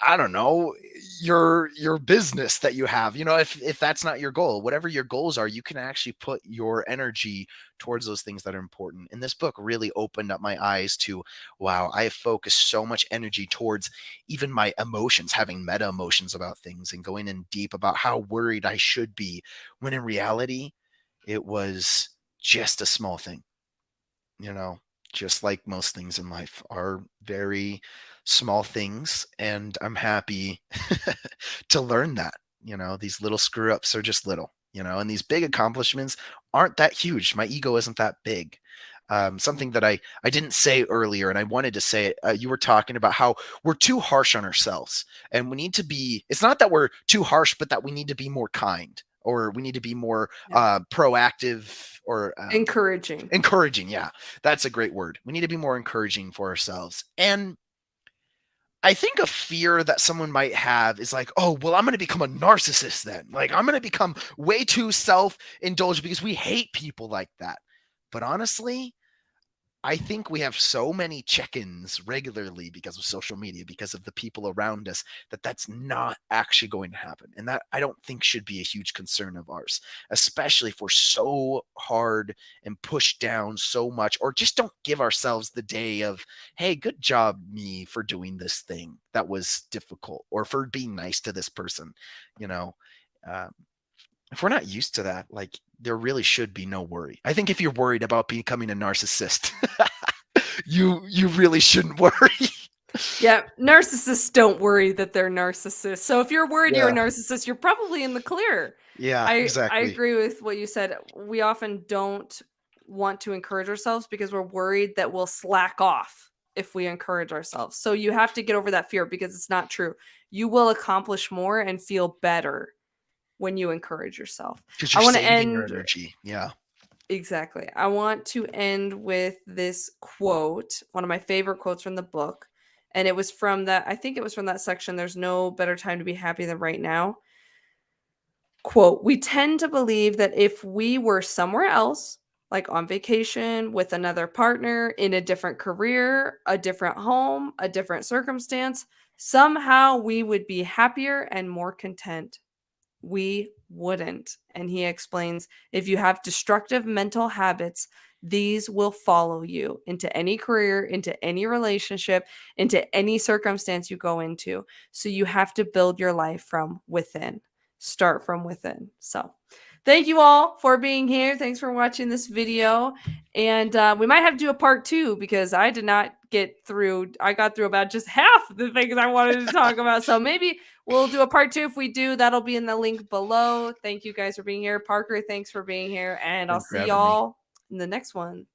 I don't know, your business that you have. If that's not your goal, whatever your goals are, you can actually put your energy towards those things that are important. And this book really opened up my eyes to, wow, I have focused so much energy towards even my emotions, having meta emotions about things and going in deep about how worried I should be, when in reality, it was just a small thing, you know, just like most things in life are very small things. And I'm happy to learn that, these little screw ups are just little, and these big accomplishments aren't that huge. My ego isn't that big. Something that I didn't say earlier, and I wanted to say it. You were talking about how we're too harsh on ourselves, and we need to be. It's not that we're too harsh, but that we need to be more kind, or we need to be more Yeah. proactive, or Encouraging. encouraging. Yeah, that's a great word. We need to be more encouraging for ourselves. And I think a fear that someone might have is like, oh, well, I'm going to become a narcissist then. Like, I'm going to become way too self indulgent because we hate people like that. But honestly, I think we have so many check-ins regularly because of social media, because of the people around us, that that's not actually going to happen. And that I don't think should be a huge concern of ours, especially if we're so hard and pushed down so much, or just don't give ourselves the day of, hey, good job me for doing this thing that was difficult, or for being nice to this person, you know. Um, if we're not used to that, like there really should be no worry. I think if you're worried about becoming a narcissist, you really shouldn't worry. Yeah, narcissists don't worry that they're narcissists. So if you're worried you're a Yeah. narcissist, you're probably in the clear. Yeah, I exactly. agree with what you said. We often don't want to encourage ourselves because we're worried that we'll slack off if we encourage ourselves. So you have to get over that fear because it's not true. You will accomplish more and feel better when you encourage yourself. Because I you're want to saving your end energy. Yeah. exactly. I want to end with this quote, one of my favorite quotes from the book. And it was from that, I think it was from that section, There's no better time to be happy than right now. Quote, we tend to believe that if we were somewhere else, like on vacation with another partner, in a different career, a different home, a different circumstance, somehow we would be happier and more content. We wouldn't. And he explains if you have destructive mental habits, these will follow you into any career, into any relationship, into any circumstance you go into. So you have to build your life from within, start from within. So thank you all for being here. Thanks for watching this video. And we might have to do a part 2 because I did not get through, I got through about just half the things I wanted to talk about. So maybe we'll do a part 2. If we do, that'll be in the link below. Thank you guys for being here. Parker, thanks for being here. And I'll Thanks for see having me. y'all in the next one.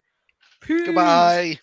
Peace. Goodbye.